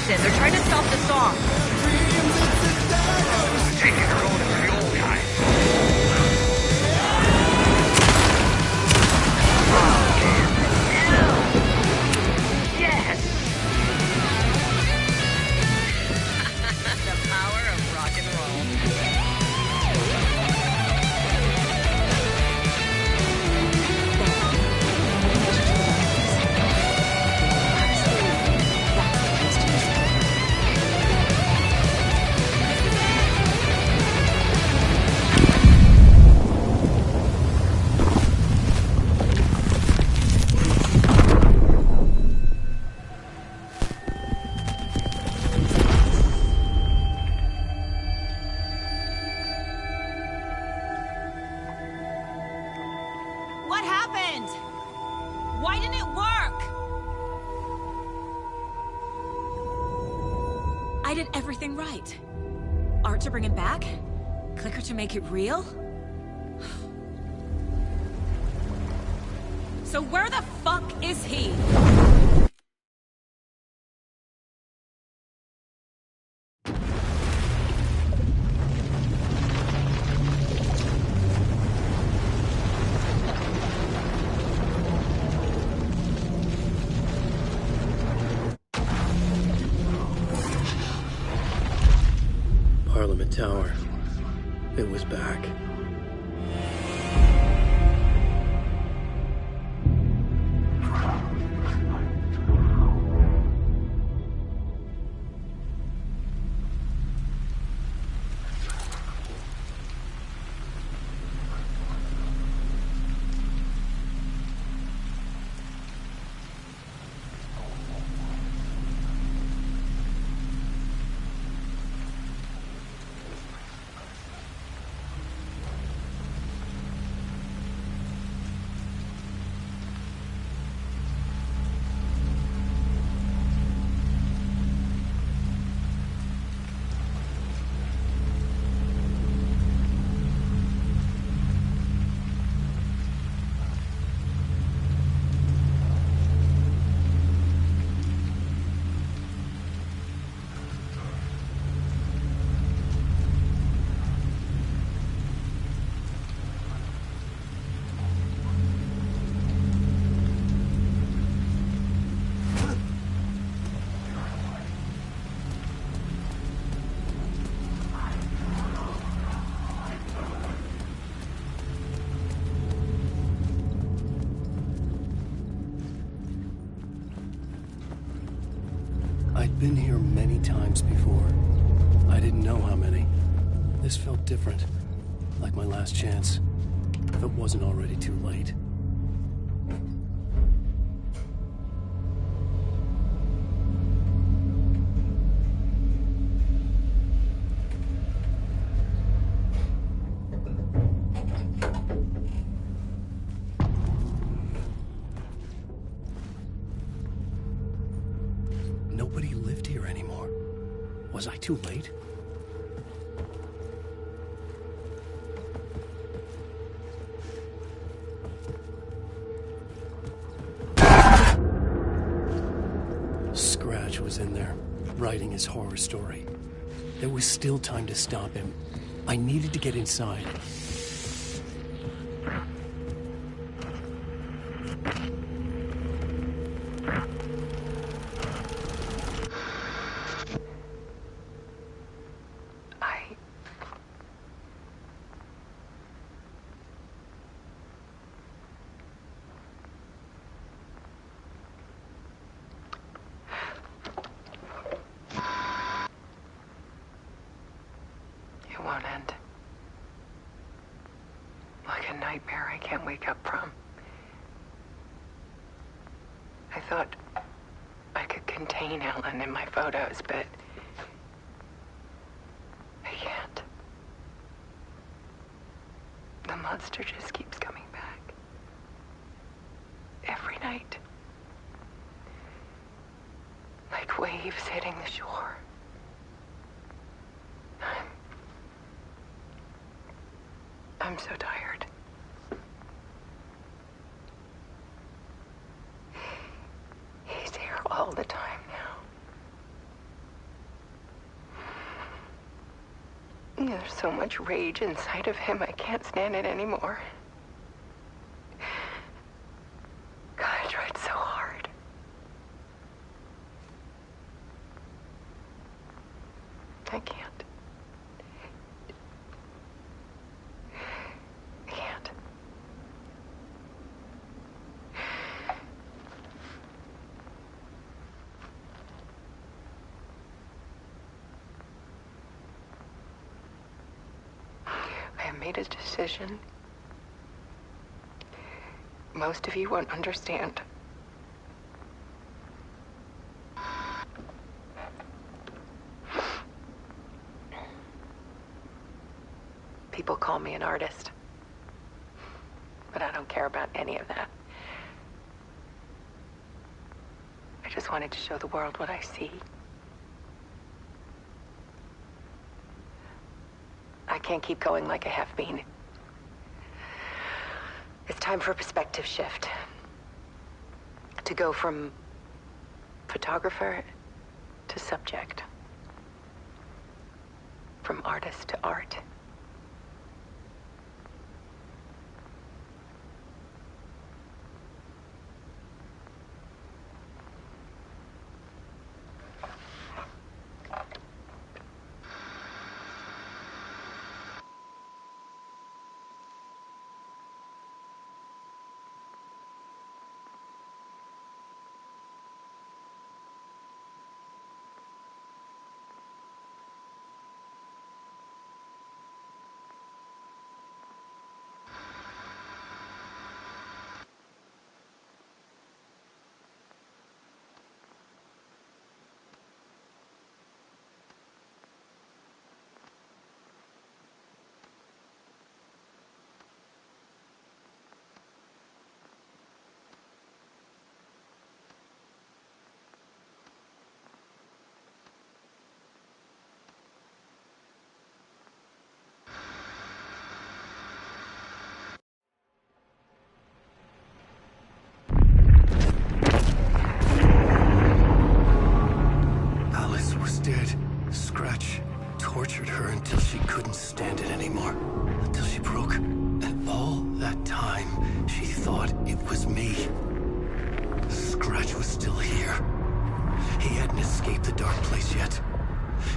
Listen, they're trying to stop the song. Taking her own for the old guy. Yes! The power of rock and roll. What happened? Why didn't it work? I did everything right. Art to bring him back? Clicker to make it real? So where the fuck is he? Parliament Tower. It was back. I'd been here many times before. I didn't know how many. This felt different, like my last chance, if it wasn't already too late. Nobody lived here anymore. Was I too late? Scratch was in there, writing his horror story. There was still time to stop him. I needed to get inside. It won't end. Like a nightmare I can't wake up from. I thought I could contain Ellen in my photos, but I can't. The monster just keeps coming back. Every night. Like waves hitting the shore. I'm so tired. He's here all the time now. There's so much rage inside of him, I can't stand it anymore. God, I tried so hard. I can't. I can't. I have made a decision. Most of you won't understand. People call me an artist, but I don't care about any of that. I just wanted to show the world what I see. I can't keep going like I have been. It's time for a perspective shift. To go from photographer to subject. From artist to art. tortured her until she couldn't stand it anymore. Until she broke. And all that time, she thought it was me. Scratch was still here. He hadn't escaped the dark place yet.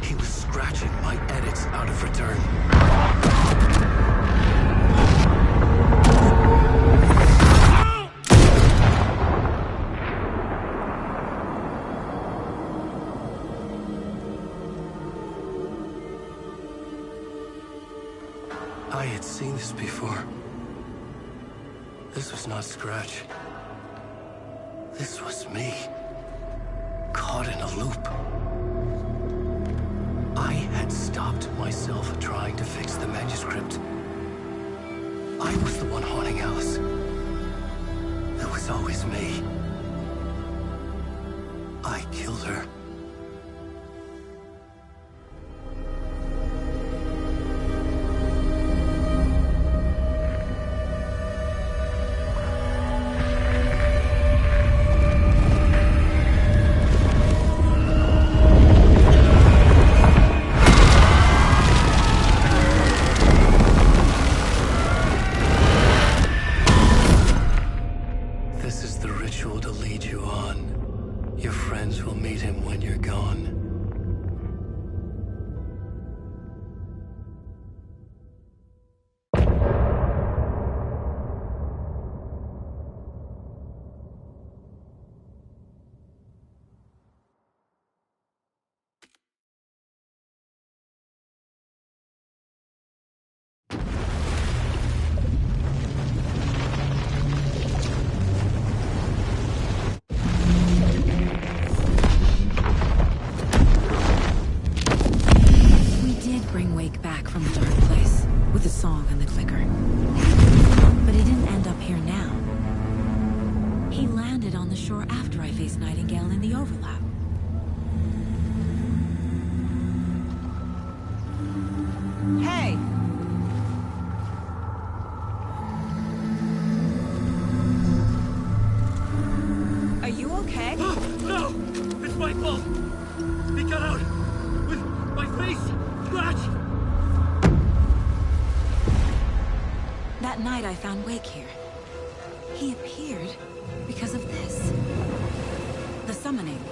He was scratching my edits out of return. I had seen this before. This was not Scratch. This was me. Caught in a loop. I had stopped myself trying to fix the manuscript. I was the one haunting Alice. It was always me. I killed her. This is the ritual to lead you on. Your friends will meet him when you're gone. Bring Wake back from the dark place with the song and the clicker. But he didn't end up here now. He landed on the shore after I faced Nightingale in the overlap. Hey! Are you okay? No! It's my fault! He got out! With my face! Scratch! That night I found Wake here. He appeared because of this. The summoning.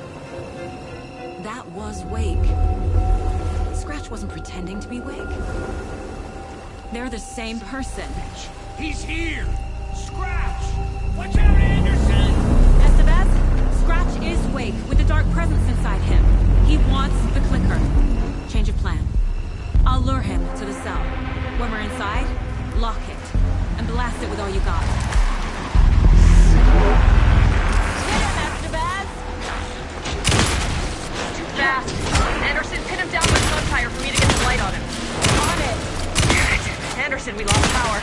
That was Wake. Scratch wasn't pretending to be Wake. They're the same person. He's here! Scratch! Watch out, Anderson! Estevez, Scratch is Wake with a dark presence inside him. He wants the clicker. Change of plan. I'll lure him to the cell. When we're inside, lock it. And blast it with all you got. Hit him, Estevez! Too fast. Anderson, pin him down with gunfire for me to get the light on him. On it! Damn it! Anderson, we lost power.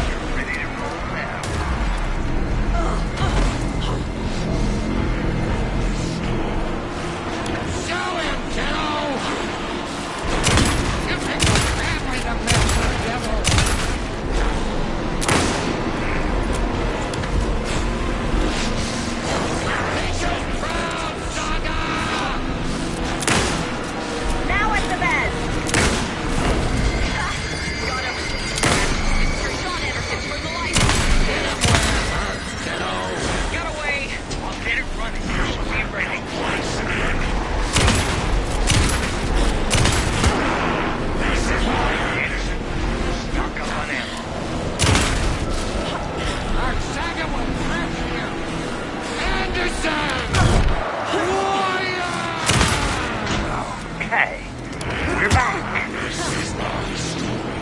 You're ready to roll now. Show him, kiddo! You picked a family to mess with, devil! Nature's proud, Saga! Now at the bed! Got him. Mr. Sean Anderson, turn the lights. Get him where it hurts, kiddo! Got away. I'll get it running. You'll be ready twice. This is why Anderson stock up on ammo. Our saga will crash here. Anderson! Warrior! Okay, we're back. This is my story.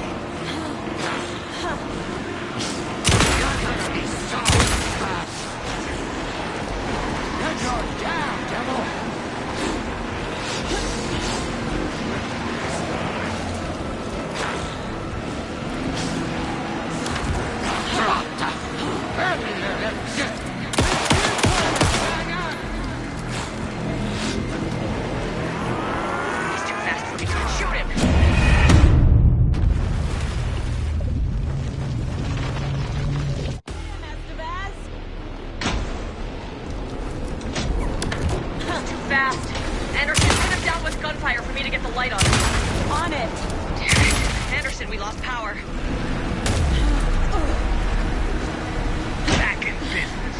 You're gonna be so fast. Get your down, devil! He's too fast for me. Shoot him! Estevez! Too fast. Anderson, pin him down with gunfire for me to get the light on him. On it! Damn it. Anderson, we lost power. Back in business.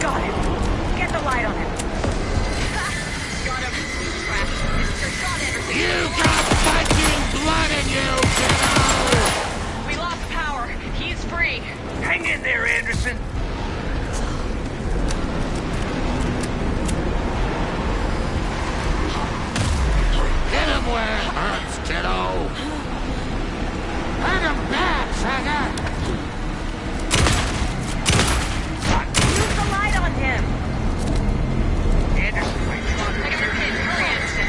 Got him. Get the light on him. Got him. Crap. Mr. Sean Anderson. You got fighting blood in you, kiddo! We lost power. He's free. Hang in there, Anderson. Get him where it hurts, kiddo! Hurt him bad, Saga! Use the light on him. Anderson, my father. I got your kid. Hurry, Anderson.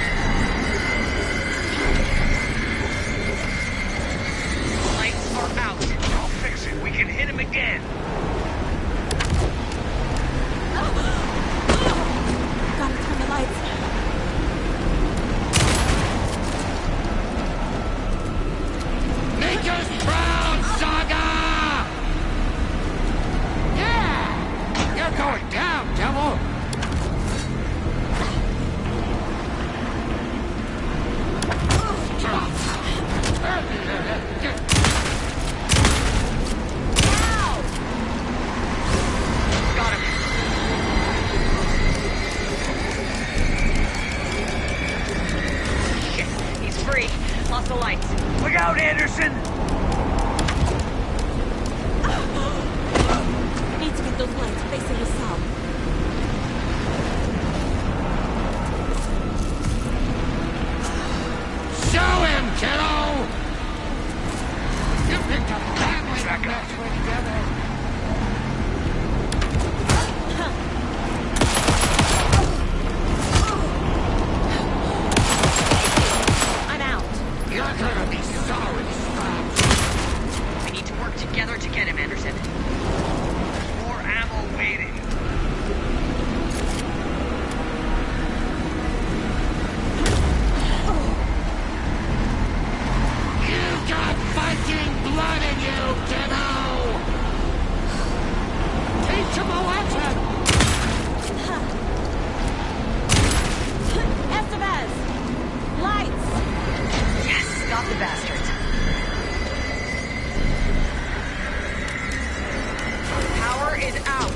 Lights are out. I'll fix it. We can hit him again. Gotta turn the lights. Nature's proud, Saga! Yeah! You're going down, devil! Got him. Shit. He's free. Lost the lights. Look out, Anderson! Need to get those lights facing the cell. Show him, kiddo! You picked a family to mess with, devil! I'm out. You're gonna be sorry, Scratch! We need to work together to get him, Anderson. More ammo waiting. bastards. Power is out.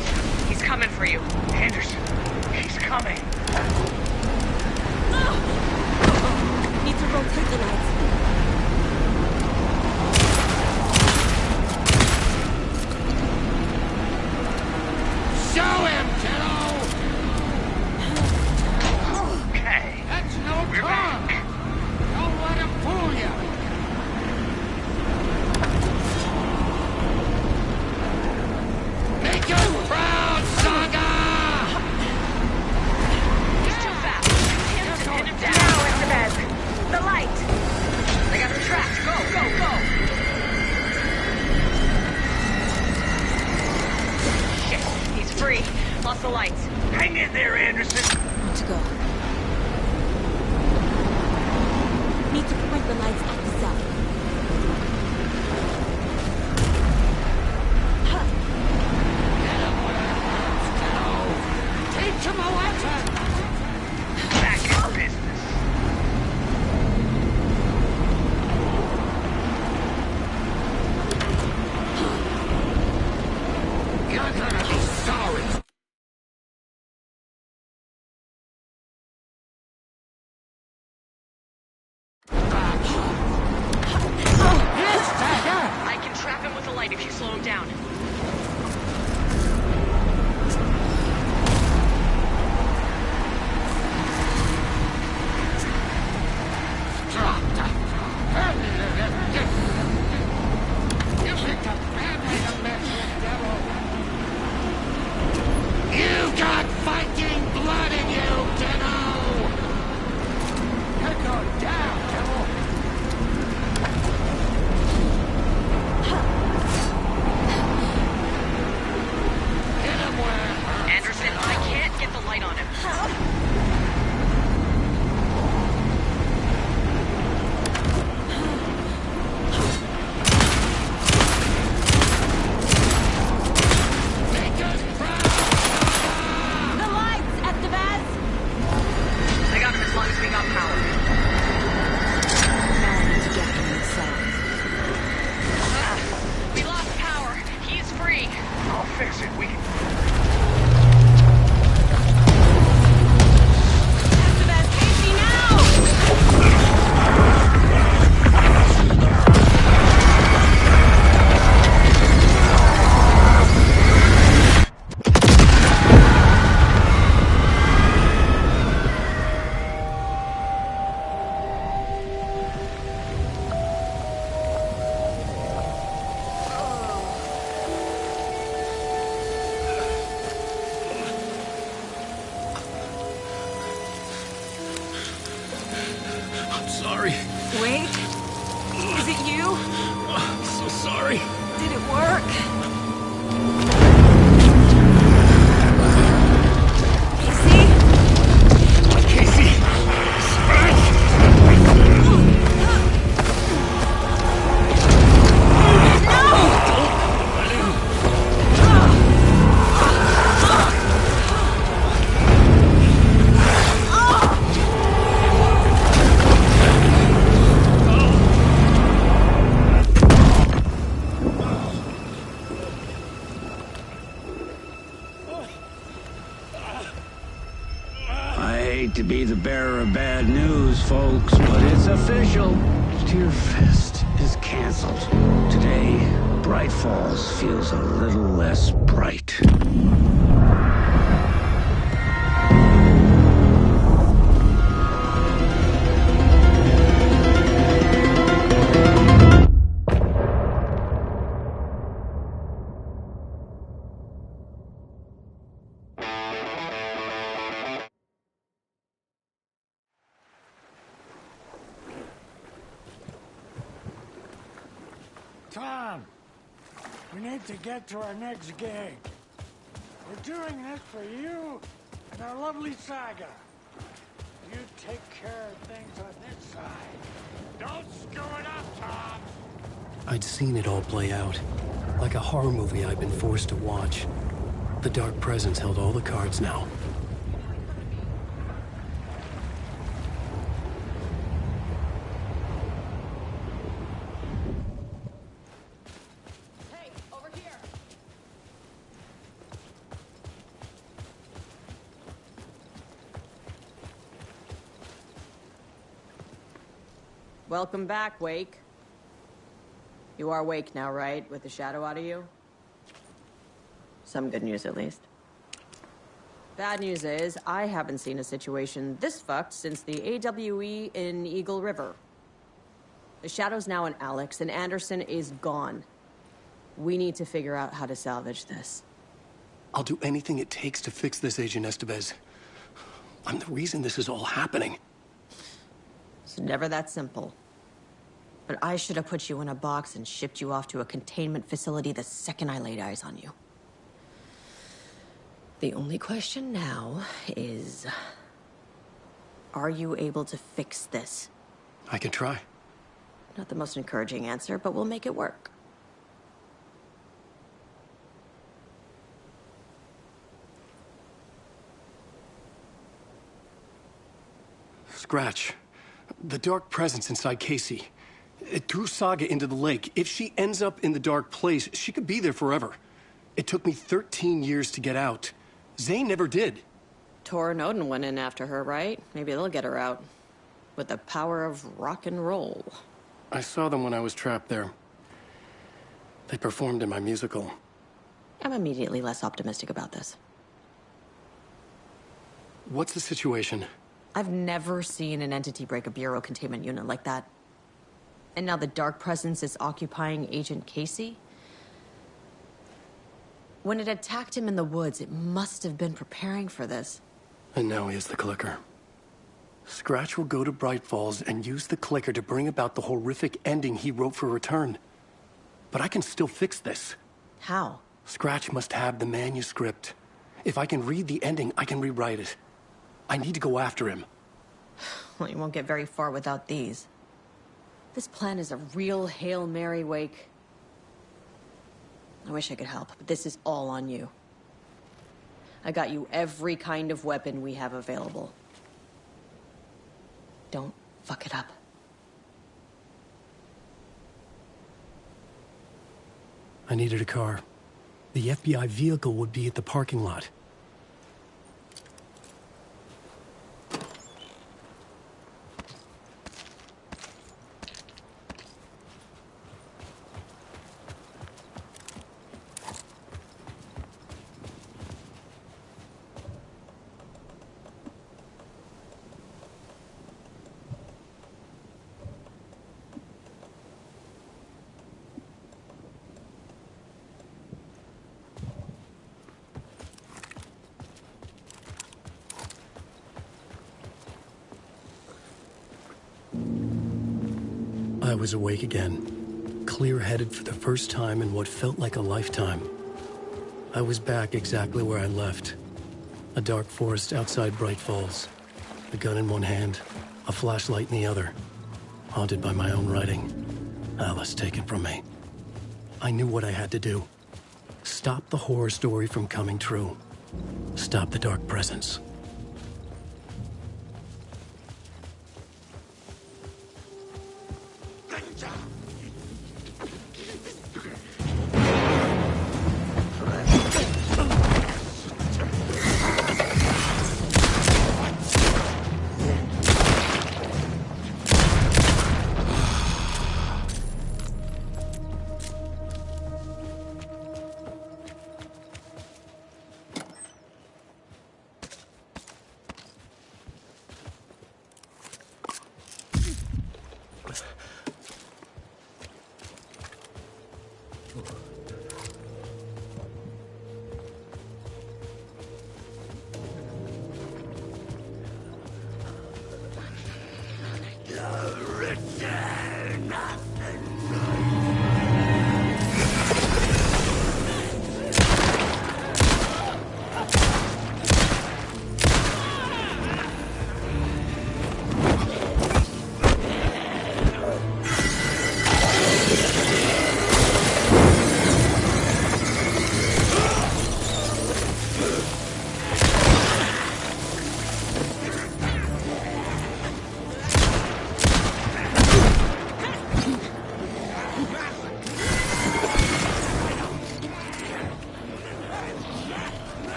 He's coming for you. Anderson, he's coming. Need to rotate the lights. Show him, kiddo! Okay. That's no We're talk. back. Don't let him fool you. Make us proud, Saga! He's too fast. Pin him down. Now, Estevez. The light. They got him trapped. Go, go, go. Shit. He's free. Lost the lights. Hang in there, Anderson. Need to go. Need to point the lights at the cell. Teach him a lesson! Back in business. You're gonna be sorry. I can trap him with the light if you slow him down. You picked a bad way to mess with Devil. You've got Viking blood in you, kiddo! You're going down, Devil! Hit him where it hurts, Anderson, kiddo. I can't get the light on him. Make us proud! The lights, Estevez! I got him as long as we got power. Now I need to get him inside. We lost power. He's free. I'll fix it. We can... Estevez, Casey, now! I'm sorry. Wait. Is it you? I'm so sorry. Did it work? Casey? Casey! I hate to be the bearer of bad news, folks, but it's official. Deerfest is canceled. Today, Bright Falls feels a little less bright. Tom, we need to get to our next gig. We're doing this for you and our lovely Saga. You take care of things on this side. Don't screw it up, Tom! I'd seen it all play out. Like a horror movie I'd been forced to watch. The Dark Presence held all the cards now. Welcome back, Wake. You are Wake now, right? With the shadow out of you? Some good news, at least. Bad news is, I haven't seen a situation this fucked since the AWE in Eagle River. The shadow's now in Alex, and Anderson is gone. We need to figure out how to salvage this. I'll do anything it takes to fix this, Agent Estevez. I'm the reason this is all happening. It's never that simple. But I should have put you in a box and shipped you off to a containment facility the second I laid eyes on you. The only question now is... are you able to fix this? I can try. Not the most encouraging answer, but we'll make it work. Scratch. The dark presence inside Casey. It threw Saga into the lake. If she ends up in the dark place, she could be there forever. It took me 13 years to get out. Zane never did. Tor and Odin went in after her, right? Maybe they'll get her out. With the power of rock and roll. I saw them when I was trapped there. They performed in my musical. I'm immediately less optimistic about this. What's the situation? I've never seen an entity break a Bureau containment unit like that. And now the Dark Presence is occupying Agent Casey? When it attacked him in the woods, it must have been preparing for this. And now he has the clicker. Scratch will go to Bright Falls and use the clicker to bring about the horrific ending he wrote for Return. But I can still fix this. How? Scratch must have the manuscript. If I can read the ending, I can rewrite it. I need to go after him. Well, you won't get very far without these. This plan is a real Hail Mary, Wake. I wish I could help, but this is all on you. I got you every kind of weapon we have available. Don't fuck it up. I needed a car. The FBI vehicle would be at the parking lot. I was awake again, clear-headed for the first time in what felt like a lifetime. I was back exactly where I left. A dark forest outside Bright Falls. A gun in one hand, a flashlight in the other. Haunted by my own writing. Alice taken from me. I knew what I had to do. Stop the horror story from coming true. Stop the dark presence.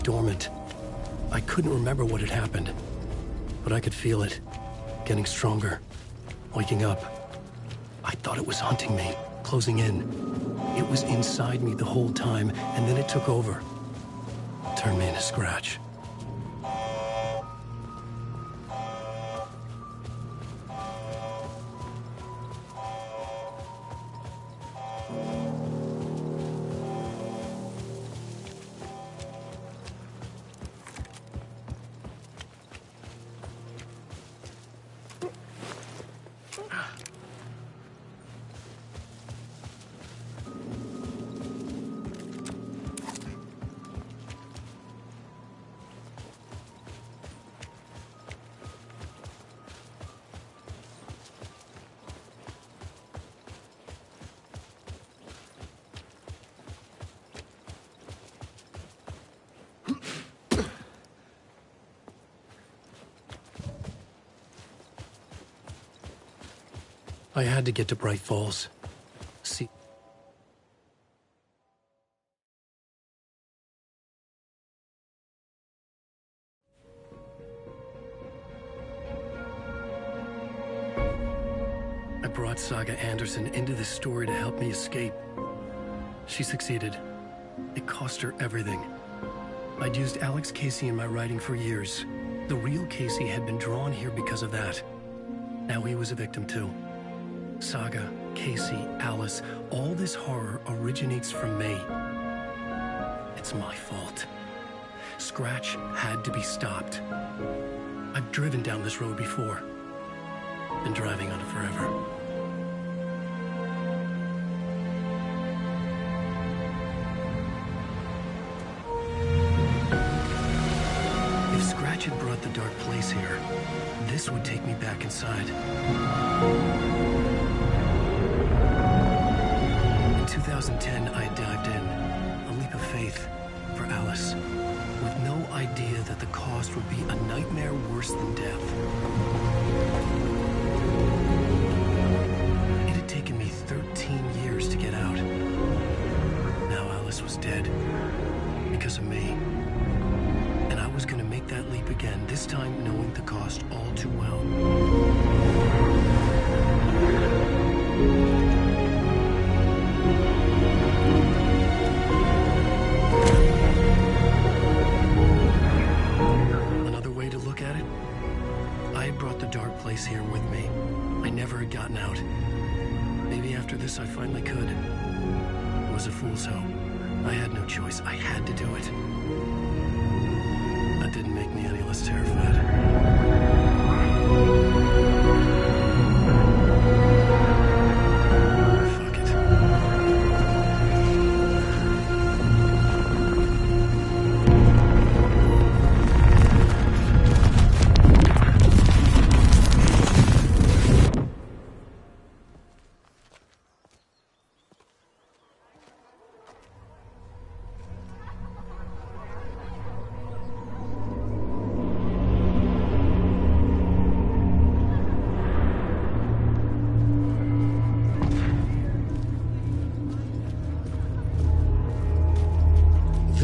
Dormant. I couldn't remember what had happened, but I could feel it, getting stronger, waking up. I thought it was hunting me, closing in. It was inside me the whole time, and then it took over. Turned me into Scratch. I had to get to Bright Falls. See... I brought Saga Anderson into this story to help me escape. She succeeded. It cost her everything. I'd used Alex Casey in my writing for years. The real Casey had been drawn here because of that. Now he was a victim too. Saga, Casey, Alice, all this horror originates from me. It's my fault. Scratch had to be stopped. I've driven down this road before. Been driving on it forever. If Scratch had brought the Dark Place here, this would take me back inside. In 2010, I dived in, a leap of faith for Alice, with no idea that the cost would be a nightmare worse than death. It had taken me 13 years to get out. Now Alice was dead, because of me. And I was going to make that leap again, this time knowing the cost all too well. Another way to look at it, I had brought the Dark Place here with me. I never had gotten out. Maybe after this I finally could. It was a fool's hope. I had no choice. I had to do it. That didn't make me any less terrified.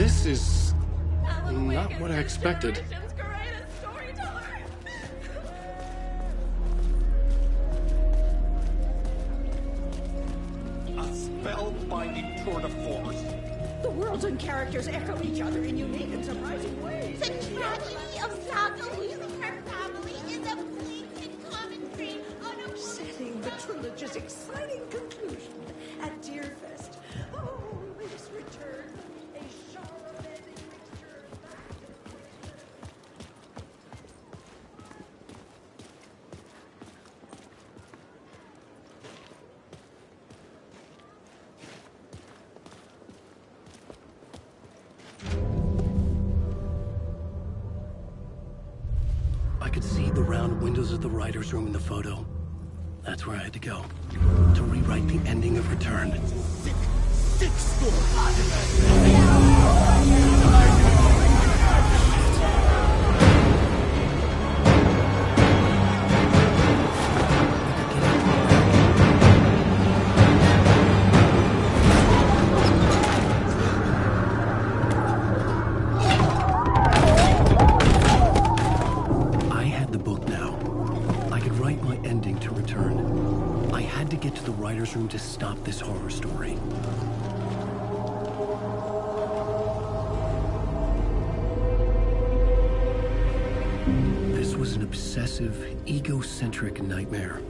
This is not what I expected. A spellbinding tour de force. The worlds and characters echo each other in unique and surprising ways. The tragedy of Saga losing her family is a blatant commentary on a Setting the trilogy's exciting conclusion at Deerfest. Oh, this return, a Charlemagne return back. I could see the round windows of the writer's room in the photo. That's where I had to go. To rewrite the ending of Return. Sick story. I had the book now. I could write my ending to Return. I had to get to the writer's room to stop this horror story. This was an obsessive, egocentric nightmare,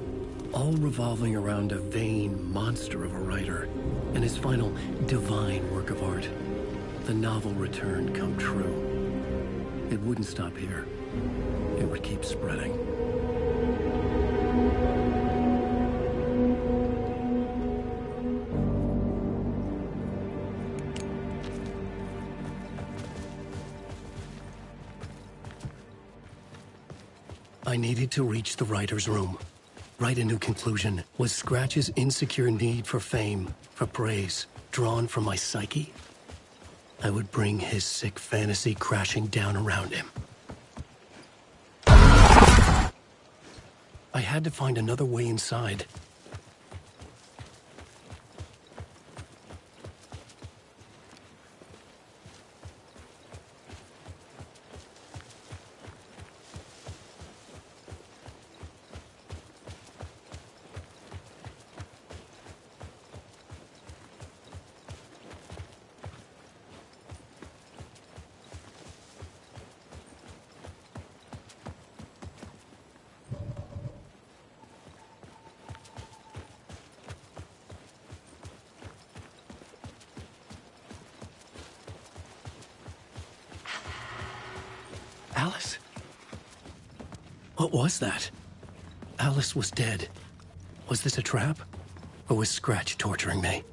all revolving around a vain monster of a writer and his final divine work of art, the novel Return come true. It wouldn't stop here. It would keep spreading. I needed to reach the writer's room. Write a new conclusion. Was Scratch's insecure need for fame, for praise, drawn from my psyche? I would bring his sick fantasy crashing down around him. I had to find another way inside. Alice? What was that? Alice was dead. Was this a trap? Or was Scratch torturing me?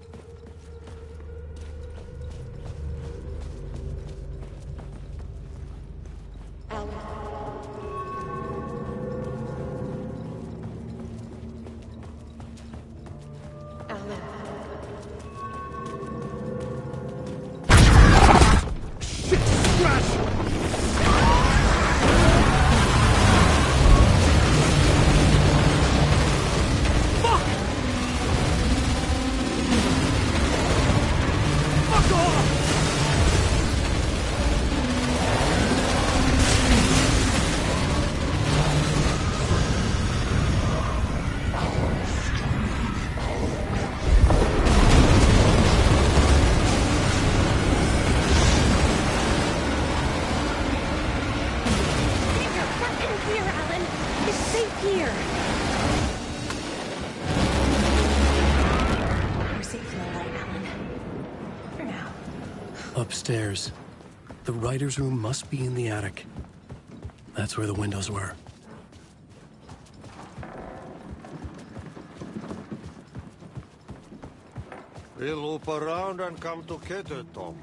Upstairs. The writer's room must be in the attic. That's where the windows were. We'll loop around and come together, Tom.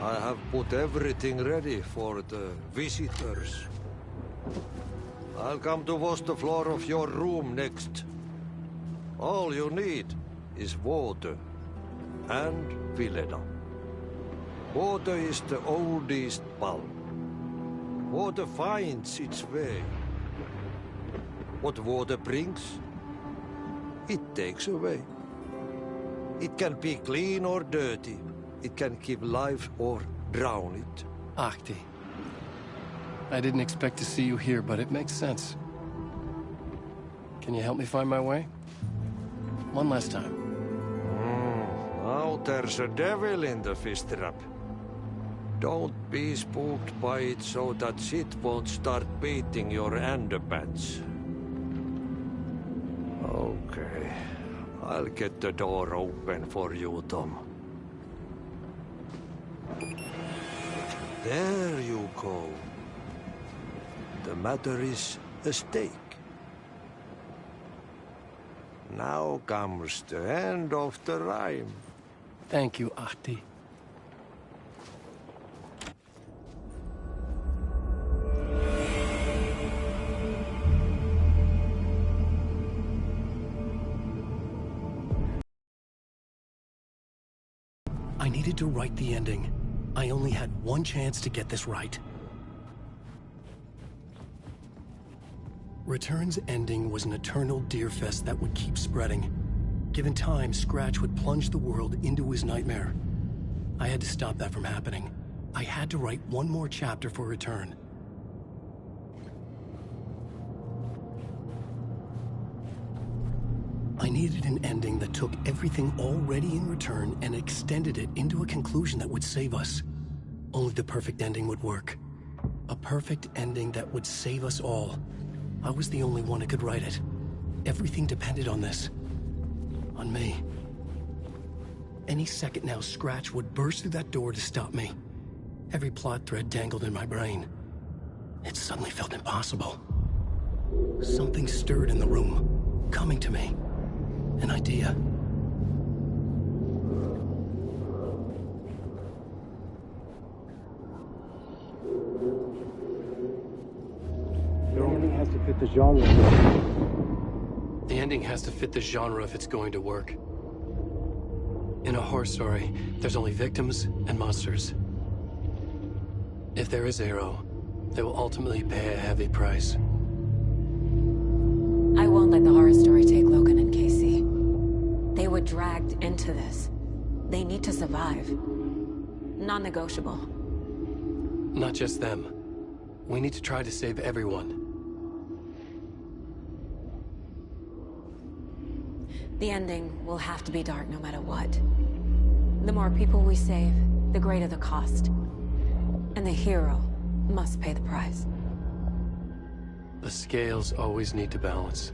I have put everything ready for the visitors. I'll come to wash the floor of your room next. All you need is water and Vileda. Water is the oldest bulb. Water finds its way. What water brings, it takes away. It can be clean or dirty, it can give life or drown it. Ahti. I didn't expect to see you here, but it makes sense. Can you help me find my way? One last time. Now there's a devil in the fist trap. Don't be spooked by it so that shit won't start beating your underpants. Okay. I'll get the door open for you, Tom. There you go. The matter is a stake. Now comes the end of the rhyme. Thank you, Ahti. I needed to write the ending. I only had one chance to get this right. Return's ending was an eternal Deerfest that would keep spreading. Given time, Scratch would plunge the world into his nightmare. I had to stop that from happening. I had to write one more chapter for Return. I needed an ending that took everything already in Return and extended it into a conclusion that would save us. Only the perfect ending would work. A perfect ending that would save us all. I was the only one who could write it. Everything depended on this. On me. Any second now, Scratch would burst through that door to stop me. Every plot thread dangled in my brain. It suddenly felt impossible. Something stirred in the room, coming to me. An idea. The ending has to fit the genre. The ending has to fit the genre if it's going to work. In a horror story, there's only victims and monsters. If there is Arrow, they will ultimately pay a heavy price. I won't let the horror story take Logan and Casey. They were dragged into this. They need to survive. Non-negotiable. Not just them. We need to try to save everyone. The ending will have to be dark no matter what. The more people we save, the greater the cost. And the hero must pay the price. The scales always need to balance.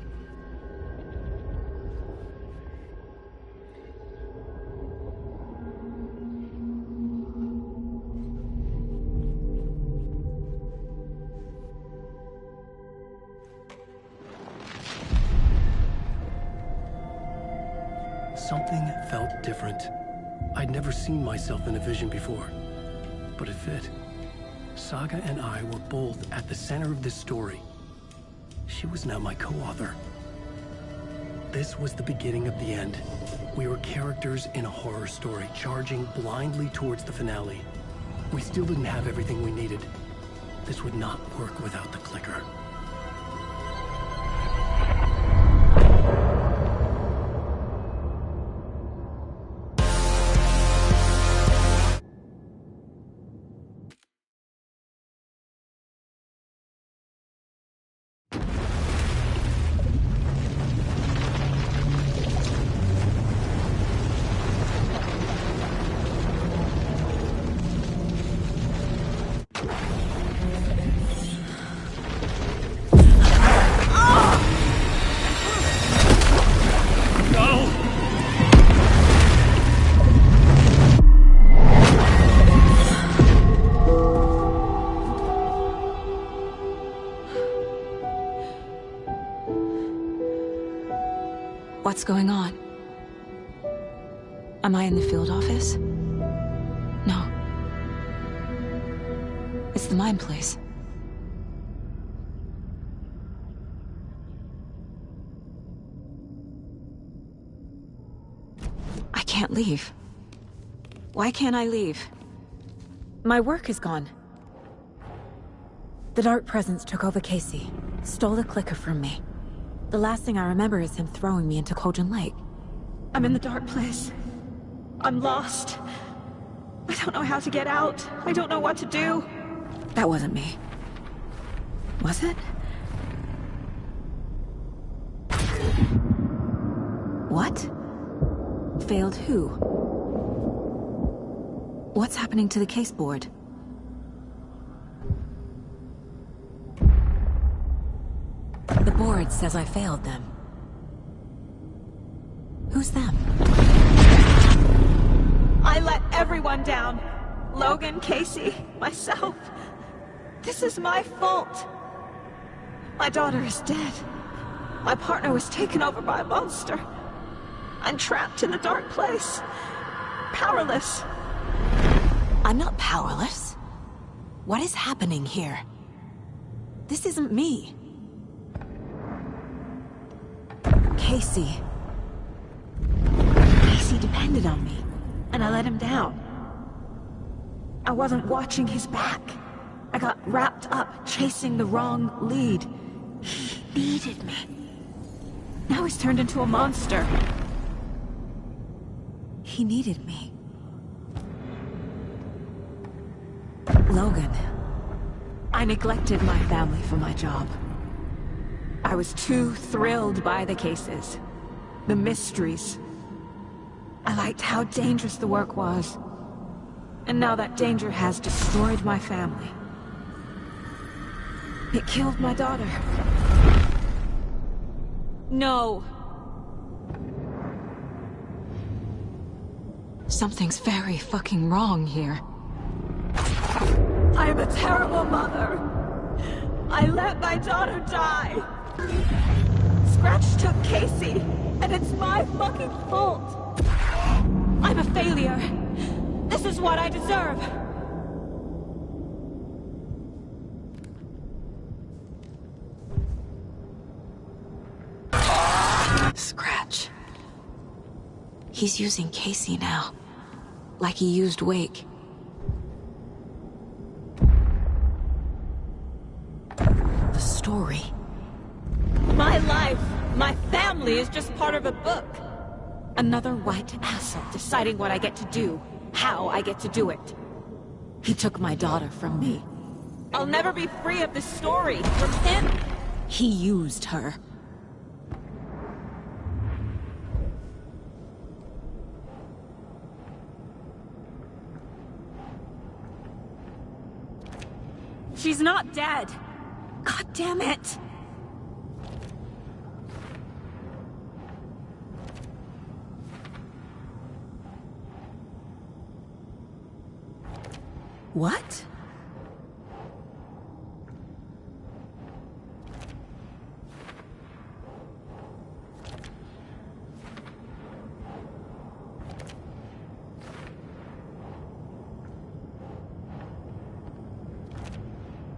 Something felt different. I'd never seen myself in a vision before, but it fit. Saga and I were both at the center of this story. She was now my co-author. This was the beginning of the end. We were characters in a horror story, charging blindly towards the finale. We still didn't have everything we needed. This would not work without the clicker. What's going on? Am I in the field office? No. It's the mine place. I can't leave. Why can't I leave? My work is gone. The Dark Presence took over Casey, stole the clicker from me. The last thing I remember is him throwing me into Kojin Lake. I'm in the dark place. I'm lost. I don't know how to get out. I don't know what to do. That wasn't me. Was it? What? Failed who? What's happening to the case board? The board says I failed them. Who's them? I let everyone down. Logan, Casey, myself. This is my fault. My daughter is dead. My partner was taken over by a monster. I'm trapped in a dark place. Powerless. I'm not powerless. What is happening here? This isn't me. Casey. Casey depended on me, and I let him down. I wasn't watching his back. I got wrapped up chasing the wrong lead. He needed me. Now he's turned into a monster. He needed me. Logan. I neglected my family for my job. I was too thrilled by the cases. The mysteries. I liked how dangerous the work was. And now that danger has destroyed my family. It killed my daughter. No. Something's very fucking wrong here. I am a terrible mother. I let my daughter die. Scratch took Casey, and it's my fucking fault. I'm a failure. This is what I deserve. Scratch. He's using Casey now. Like he used Wake. The story. My life, my family is just part of a book. Another white asshole deciding what I get to do, how I get to do it. He took my daughter from me. I'll never be free of this story from him. He used her. She's not dead. God damn it. What?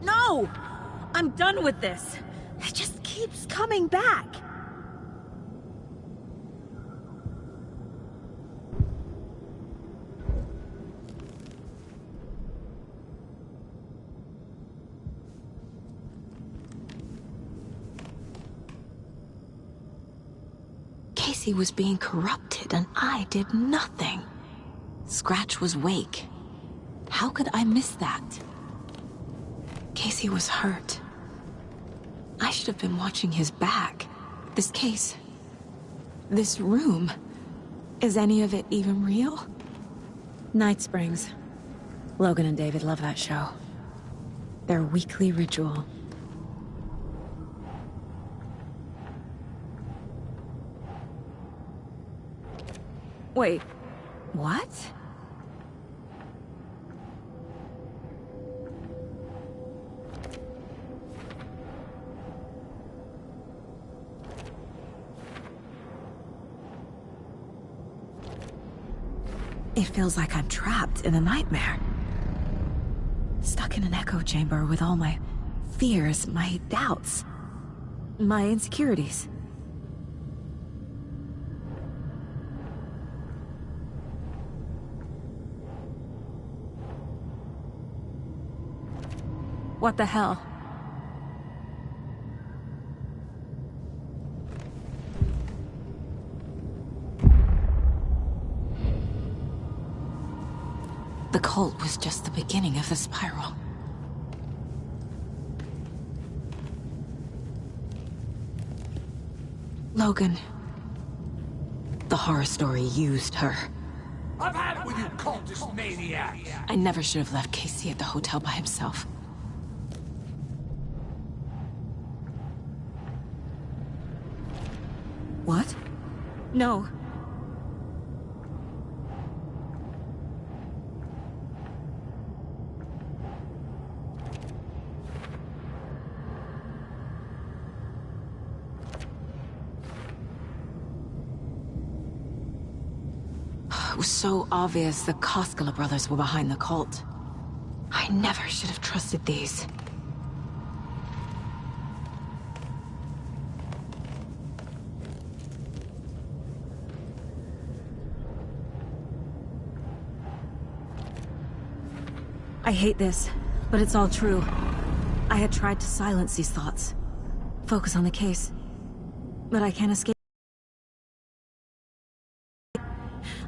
No! I'm done with this. It just keeps coming back. Casey was being corrupted, and I did nothing. Scratch was Wake. How could I miss that? Casey was hurt. I should have been watching his back. This case... this room... is any of it even real? Night Springs. Logan and David love that show. Their weekly ritual. Wait, what? It feels like I'm trapped in a nightmare. Stuck in an echo chamber with all my fears, my doubts, my insecurities. What the hell? The cult was just the beginning of the spiral. Logan. The horror story used her. I've had it with you cultist maniacs! I never should have left Casey at the hotel by himself. What? No. It was so obvious the Koskela brothers were behind the cult. I never should have trusted these. I hate this, but it's all true. I had tried to silence these thoughts. Focus on the case. But I can't escape.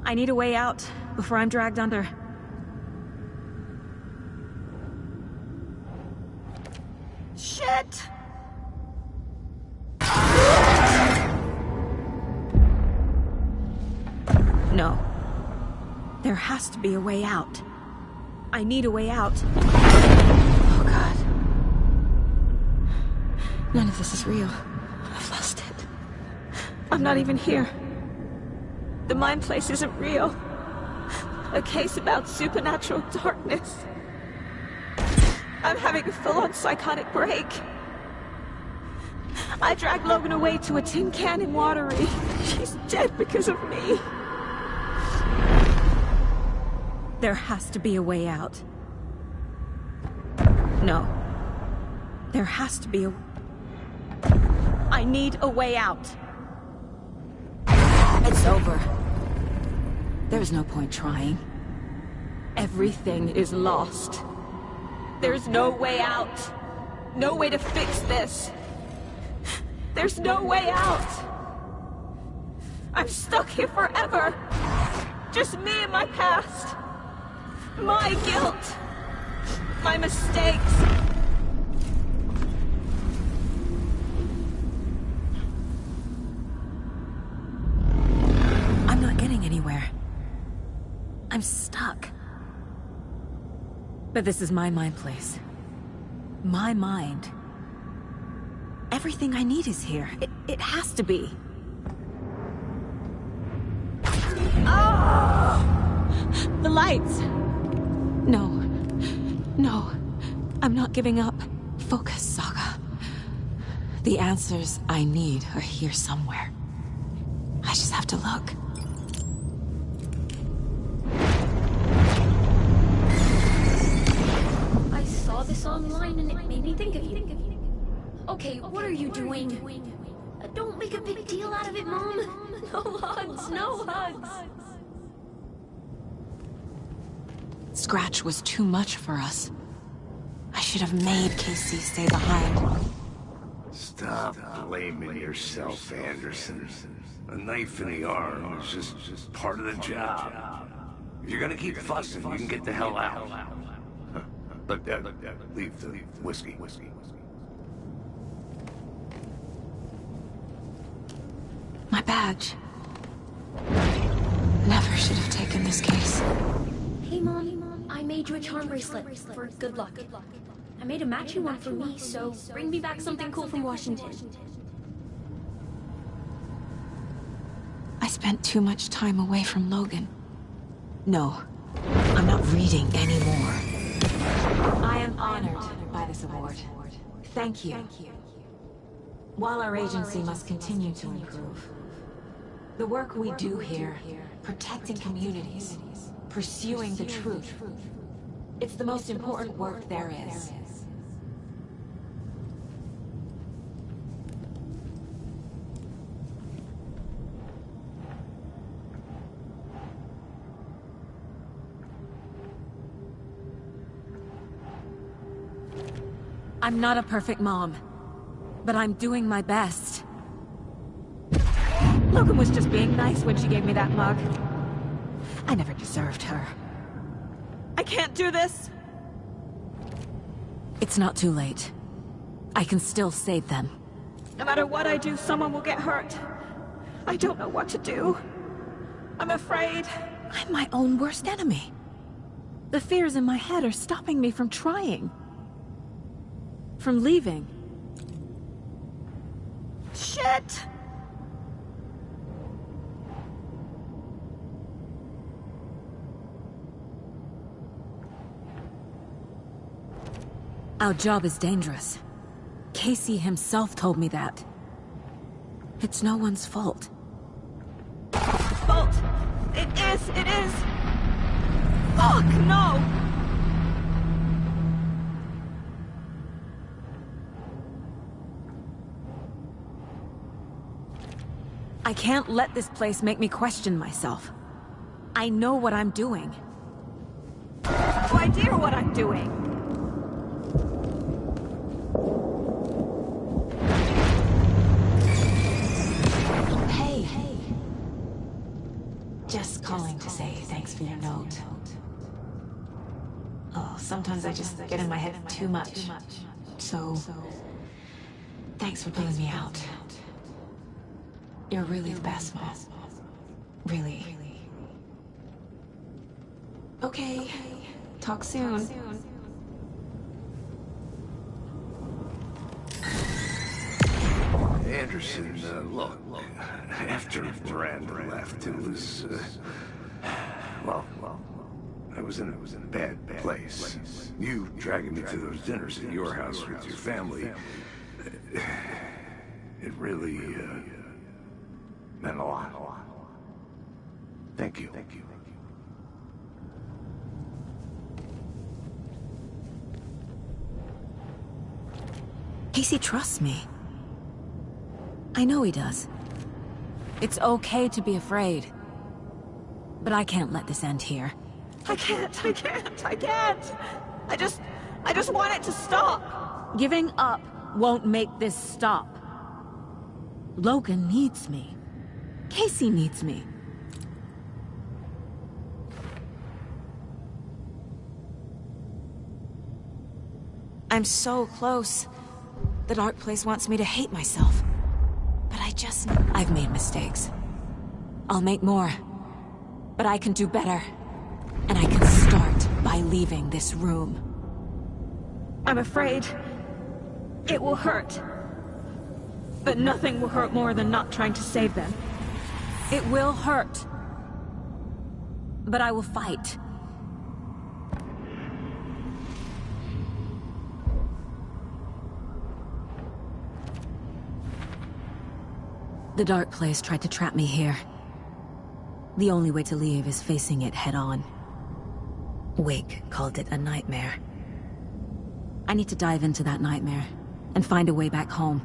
I need a way out before I'm dragged under. Shit! No. There has to be a way out. I need a way out. Oh, God. None of this is real. I've lost it. I'm not even here. The mind place isn't real. A case about supernatural darkness. I'm having a full-on psychotic break. I dragged Logan away to a tin can in Watery. She's dead because of me. There has to be a way out. No. There has to be a... I need a way out. It's over. There's no point trying. Everything is lost. There's no way out. No way to fix this. There's no way out. I'm stuck here forever. Just me and my past. My guilt. My mistakes. I'm not getting anywhere. I'm stuck. But this is my mind place. My mind. Everything I need is here. It has to be. Oh! The lights! No. No. I'm not giving up. Focus, Saga. The answers I need are here somewhere. I just have to look. I saw this online and it made me think of you. Okay, what are you doing? Don't make a big deal out of it, Mom. No hugs, no hugs. Scratch was too much for us. I should have made Casey stay behind. Stop blaming yourself, Anderson. A knife in the arm is just part of the job. If you're gonna keep fussing, you can get the hell out. But leave the whiskey. My badge. Never should have taken this case. Hey, Mom, I made you a charm bracelet for good luck. I made a matching one for me, so bring me back something cool from Washington. I spent too much time away from Logan. No, I'm not reading anymore. I am honored by this award. Thank you. While our agency must continue to improve, the work we do here, protecting communities, pursuing the truth, it's the most important work there is. I'm not a perfect mom, but I'm doing my best. Logan was just being nice when she gave me that mug. I never deserved her. I can't do this. It's not too late. I can still save them. No matter what I do, someone will get hurt. I don't know what to do. I'm afraid. I'm my own worst enemy. The fears in my head are stopping me from trying. From leaving. Shit! Our job is dangerous. Casey himself told me that. It's no one's fault. Fault! It is! Fuck, no! I can't let this place make me question myself. I know what I'm doing. No idea what I'm doing. Hey. Just calling to say thanks for your note. Oh, sometimes I just get in my head too much. So, thanks for pulling me out. You're really the best, Mom. Really. Okay. Talk soon. Anderson, look, after Miranda left, it was, well, I was in a bad place. You dragging me to those dinners at your house with your family, it really, meant a lot. Thank you. Casey trusts me. I know he does. It's okay to be afraid. But I can't let this end here. I can't. I just want it to stop. Giving up won't make this stop. Logan needs me. Casey needs me. I'm so close. The dark place wants me to hate myself. But I've made mistakes. I'll make more. But I can do better. And I can start by leaving this room. I'm afraid it will hurt. But nothing will hurt more than not trying to save them. It will hurt. But I will fight. The dark place tried to trap me here. The only way to leave is facing it head-on. Wake called it a nightmare. I need to dive into that nightmare and find a way back home.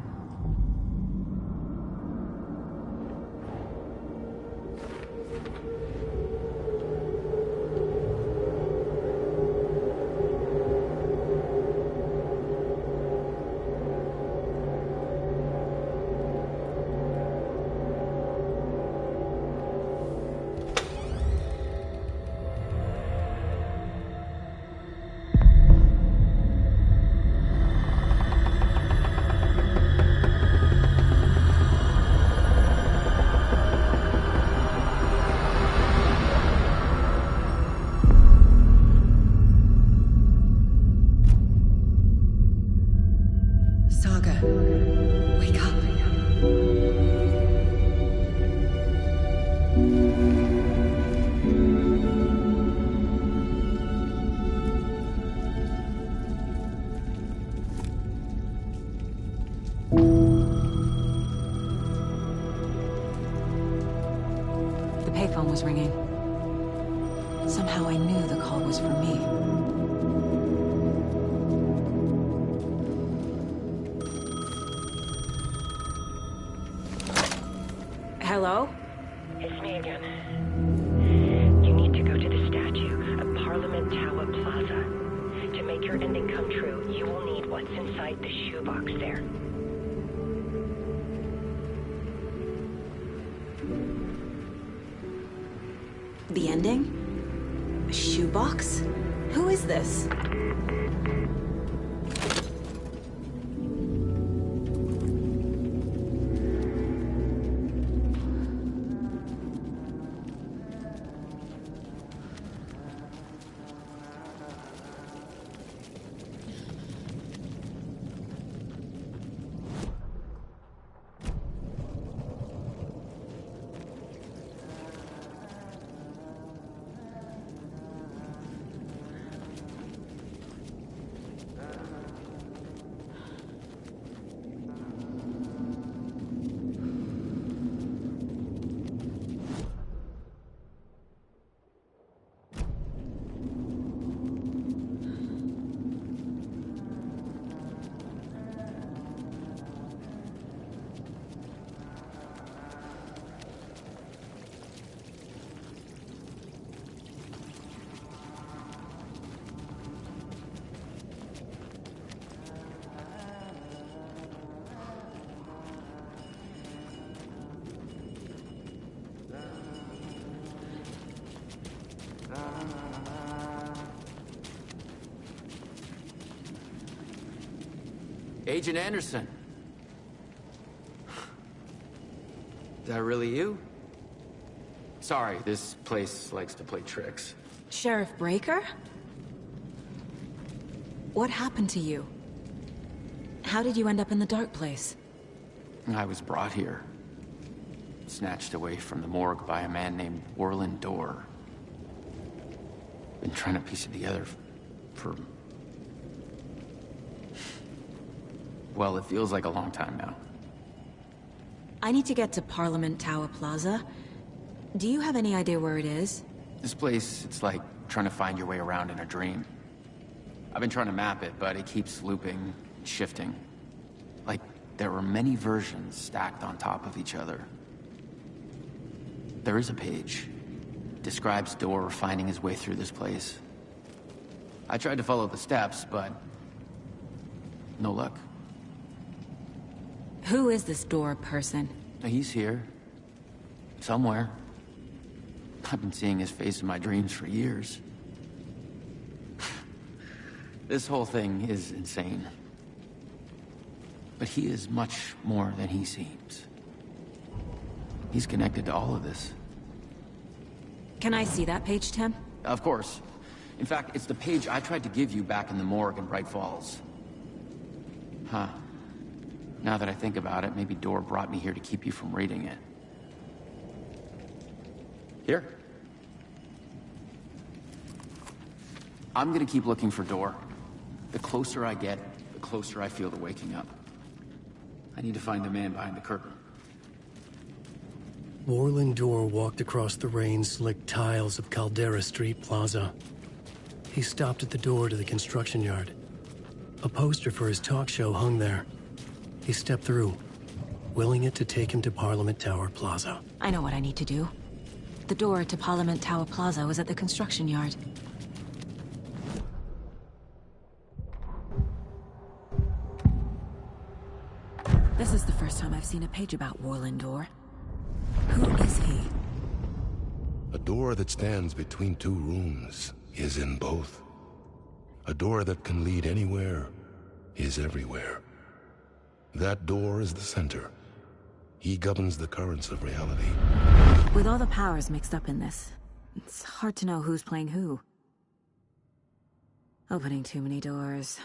Payphone was ringing. Somehow I knew the call was for me. Hello? It's me again. You need to go to the statue at Parliament Tower Plaza. To make your ending come true, you will need what's inside the shoebox there. The ending? A shoebox? Who is this? Agent Anderson. Is that really you? Sorry, this place likes to play tricks. Sheriff Breaker? What happened to you? How did you end up in the dark place? I was brought here. Snatched away from the morgue by a man named Orland Dorr. Been trying to piece it together for... well, it feels like a long time now. I need to get to Parliament Tower Plaza. Do you have any idea where it is? This place, it's like trying to find your way around in a dream. I've been trying to map it, but it keeps looping, shifting. Like there were many versions stacked on top of each other. There is a page. Describes Dorr finding his way through this place. I tried to follow the steps, but no luck. Who is this Dorr person? He's here. Somewhere. I've been seeing his face in my dreams for years. This whole thing is insane. But he is much more than he seems. He's connected to all of this. Can I see that page, Tim? Of course. In fact, it's the page I tried to give you back in the morgue in Bright Falls. Huh. Now that I think about it, maybe Dorr brought me here to keep you from reading it. Here. I'm gonna keep looking for Dorr. The closer I get, the closer I feel to waking up. I need to find the man behind the curtain. Orland Dorr walked across the rain-slicked tiles of Caldera Street Plaza. He stopped at the door to the construction yard. A poster for his talk show hung there. He stepped through, willing it to take him to Parliament Tower Plaza. I know what I need to do. The door to Parliament Tower Plaza was at the construction yard. This is the first time I've seen a page about Orland Dorr. Who is he? A door that stands between two rooms is in both. A door that can lead anywhere is everywhere. That door is the center. He governs the currents of reality. With all the powers mixed up in this, it's hard to know who's playing who. Opening too many doors.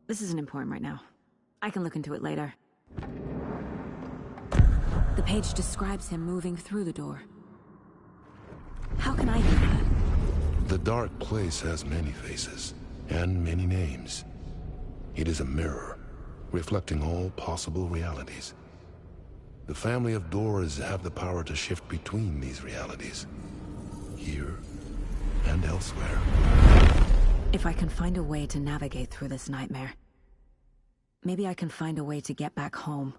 This isn't important right now. I can look into it later. The page describes him moving through the door. How can I do that? The dark place has many faces, and many names. It is a mirror, reflecting all possible realities. The family of Dorrs have the power to shift between these realities, here and elsewhere. If I can find a way to navigate through this nightmare, maybe I can find a way to get back home.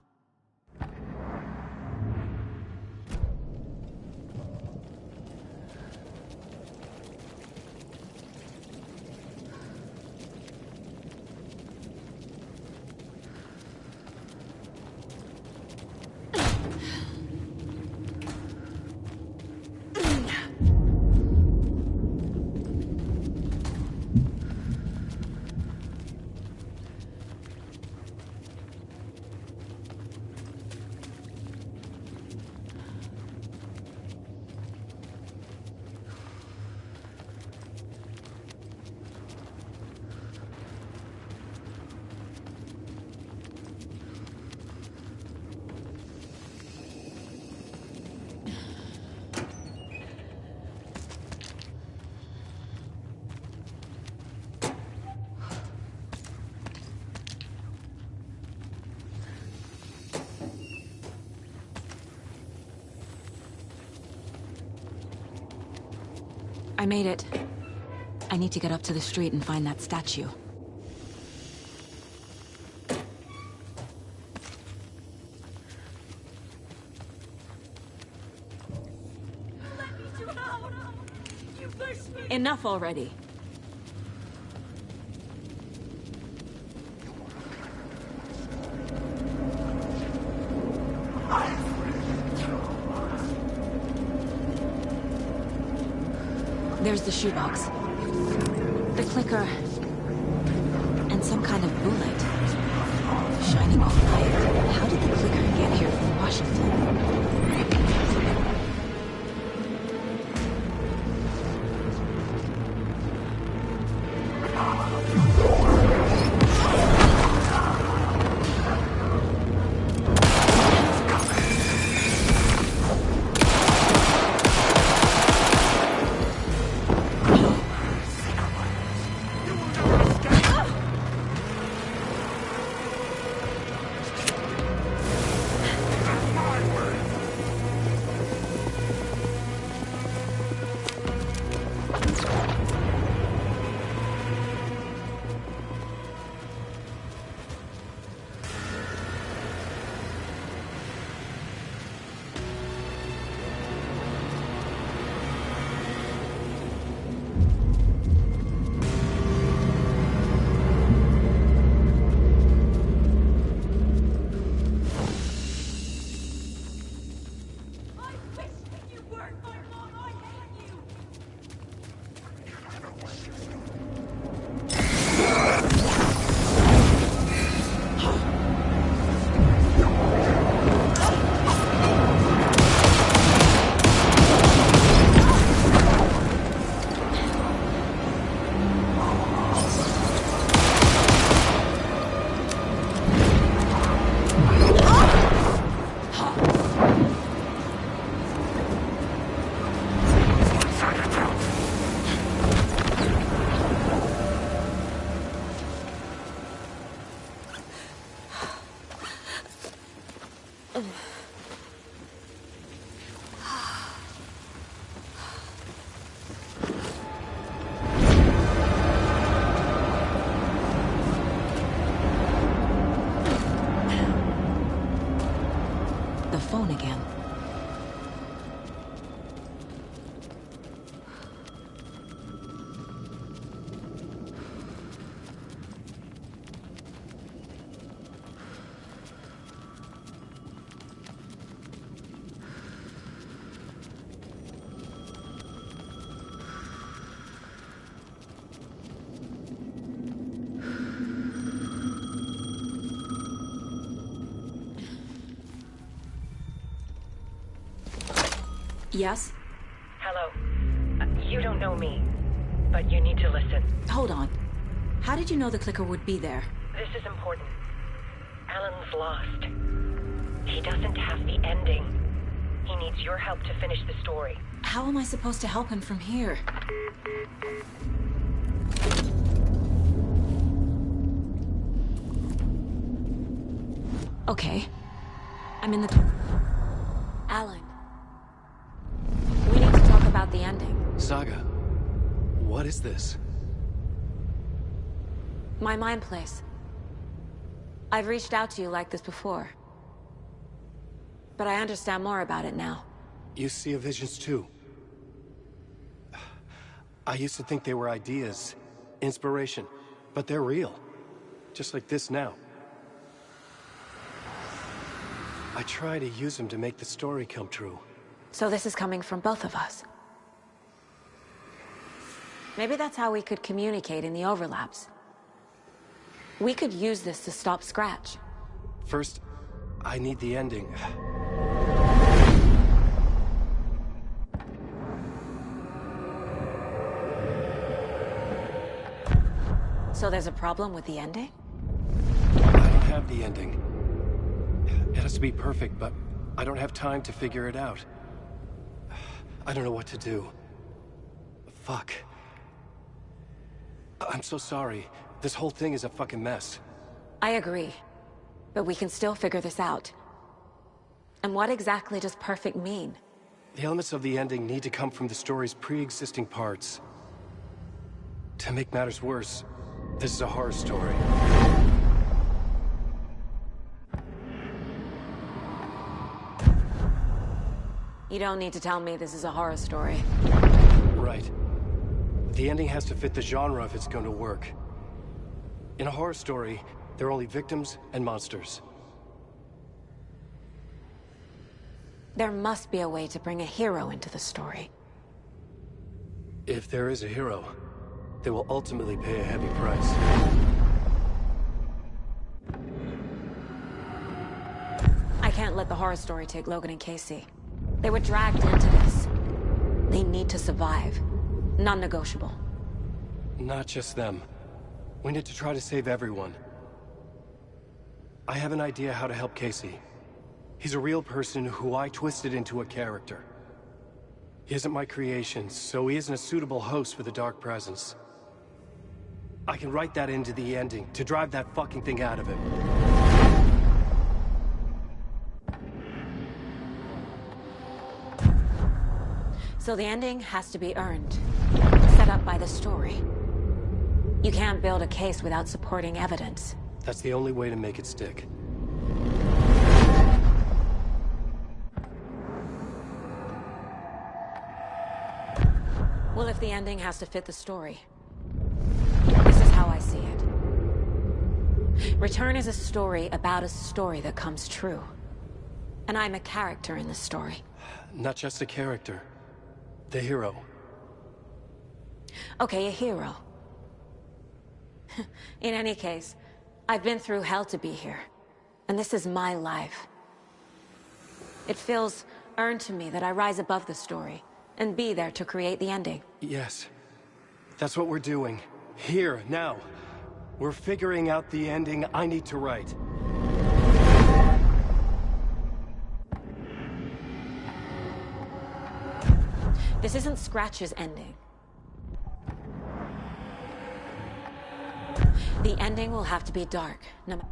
I made it. I need to get up to the street and find that statue. Enough already. There's the shoebox. The clicker. And some kind of bullet. Shining off light. How did the clicker get here from Washington? Phone again. Yes? Hello. You don't know me, but you need to listen. Hold on. How did you know the clicker would be there? This is important. Alan's lost. He doesn't have the ending. He needs your help to finish the story. How am I supposed to help him from here? Okay. I'm in the... Alan. We need to talk about the ending. Saga, what is this? My mind place. I've reached out to you like this before. But I understand more about it now. You see visions too. I used to think they were ideas, inspiration, but they're real. Just like this now. I try to use them to make the story come true. So this is coming from both of us. Maybe that's how we could communicate in the overlaps. We could use this to stop Scratch. First, I need the ending. So there's a problem with the ending? I don't have the ending. It has to be perfect, but I don't have time to figure it out. I don't know what to do. Fuck. I'm so sorry. This whole thing is a fucking mess. I agree. But we can still figure this out. And what exactly does perfect mean? The elements of the ending need to come from the story's pre-existing parts. To make matters worse, this is a horror story. You don't need to tell me this is a horror story. Right. The ending has to fit the genre if it's going to work. In a horror story, there are only victims and monsters. There must be a way to bring a hero into the story. If there is a hero, they will ultimately pay a heavy price. I can't let the horror story take Logan and Casey. They were dragged into this. They need to survive. Non-negotiable. Not just them. We need to try to save everyone. I have an idea how to help Casey. He's a real person who I twisted into a character. He isn't my creation, so he isn't a suitable host for the Dark Presence. I can write that into the ending to drive that fucking thing out of him. So the ending has to be earned. Set up by the story. You can't build a case without supporting evidence. That's the only way to make it stick. Well, if the ending has to fit the story, this is how I see it. Return is a story about a story that comes true. And I'm a character in this story. Not just a character. The hero. Okay, a hero. In any case, I've been through hell to be here. And this is my life. It feels earned to me that I rise above the story and be there to create the ending. Yes. That's what we're doing. Here, now. We're figuring out the ending I need to write. This isn't Scratch's ending. The ending will have to be dark, no matter.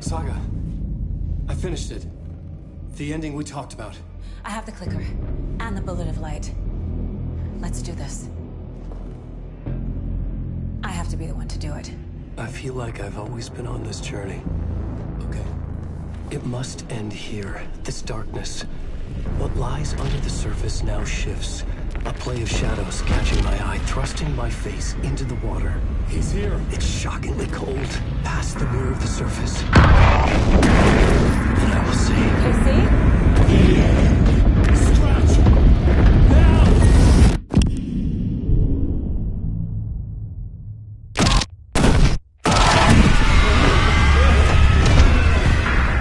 Saga, I finished it. The ending we talked about. I have the clicker and the bullet of light. Let's do this. I have to be the one to do it. I feel like I've always been on this journey. Okay. It must end here. This darkness. What lies under the surface now shifts. A play of shadows catching my eye, thrusting my face into the water. He's here. It's shockingly cold, past the mirror of the surface. And I will see. Scratch! Now!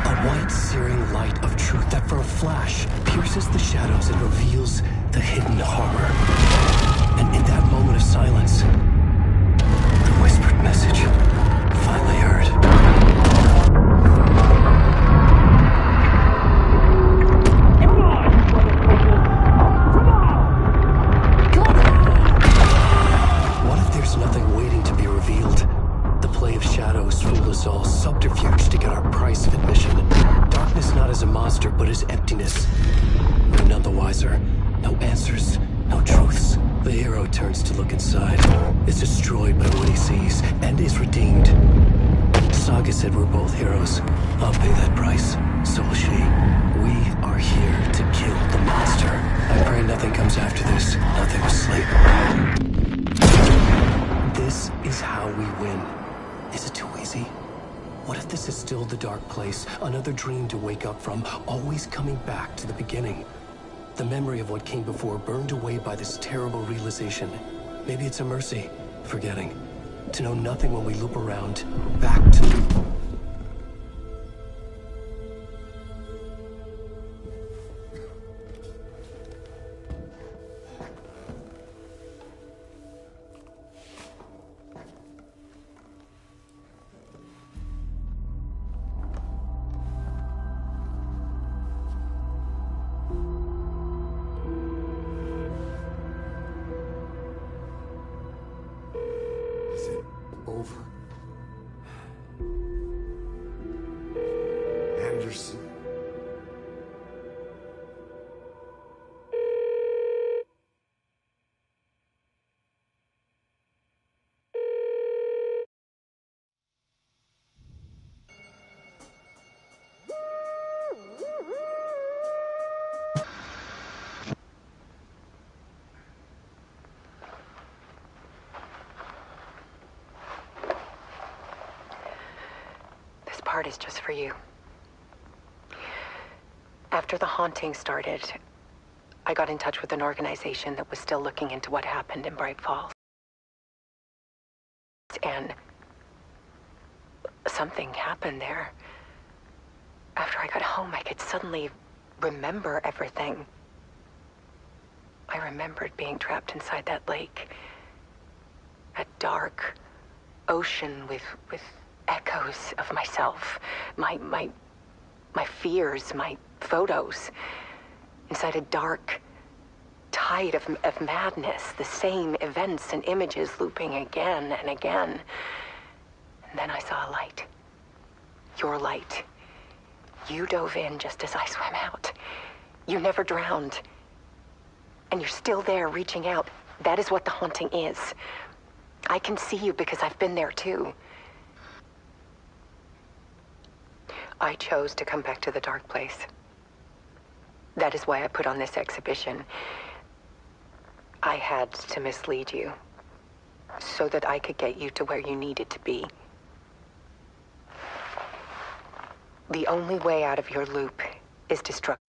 A white, searing light of truth that for a flash pierces the shadows and reveals the hidden horror. And in that moment of silence, the whispered message finally heard. What if there's nothing waiting to be revealed? The play of shadows fooled us all, subterfuge to get our price of admission. Darkness not as a monster, but as emptiness. We're none the wiser. No answers, no truths. The hero turns to look inside. Is destroyed by what he sees, and is redeemed. Saga said we're both heroes. I'll pay that price. So will she. We are here to kill the monster. I pray nothing comes after this. Nothing will sleep. This is how we win. Is it too easy? What if this is still the dark place? Another dream to wake up from, always coming back to the beginning. The memory of what came before burned away by this terrible realization. Maybe it's a mercy, forgetting. To know nothing when we loop around, back to... Over. Anderson. Part is just for you. After the haunting started, I got in touch with an organization that was still looking into what happened in Bright Falls. And something happened there. After I got home, I could suddenly remember everything. I remembered being trapped inside that lake. A dark ocean with echoes of myself, my fears, my photos, inside a dark tide of madness, the same events and images looping again and again. And then I saw a light. Your light. You dove in just as I swam out. You never drowned. And you're still there reaching out. That is what the haunting is. I can see you because I've been there too. I chose to come back to the dark place. That is why I put on this exhibition. I had to mislead you, so that I could get you to where you needed to be. The only way out of your loop is destruction.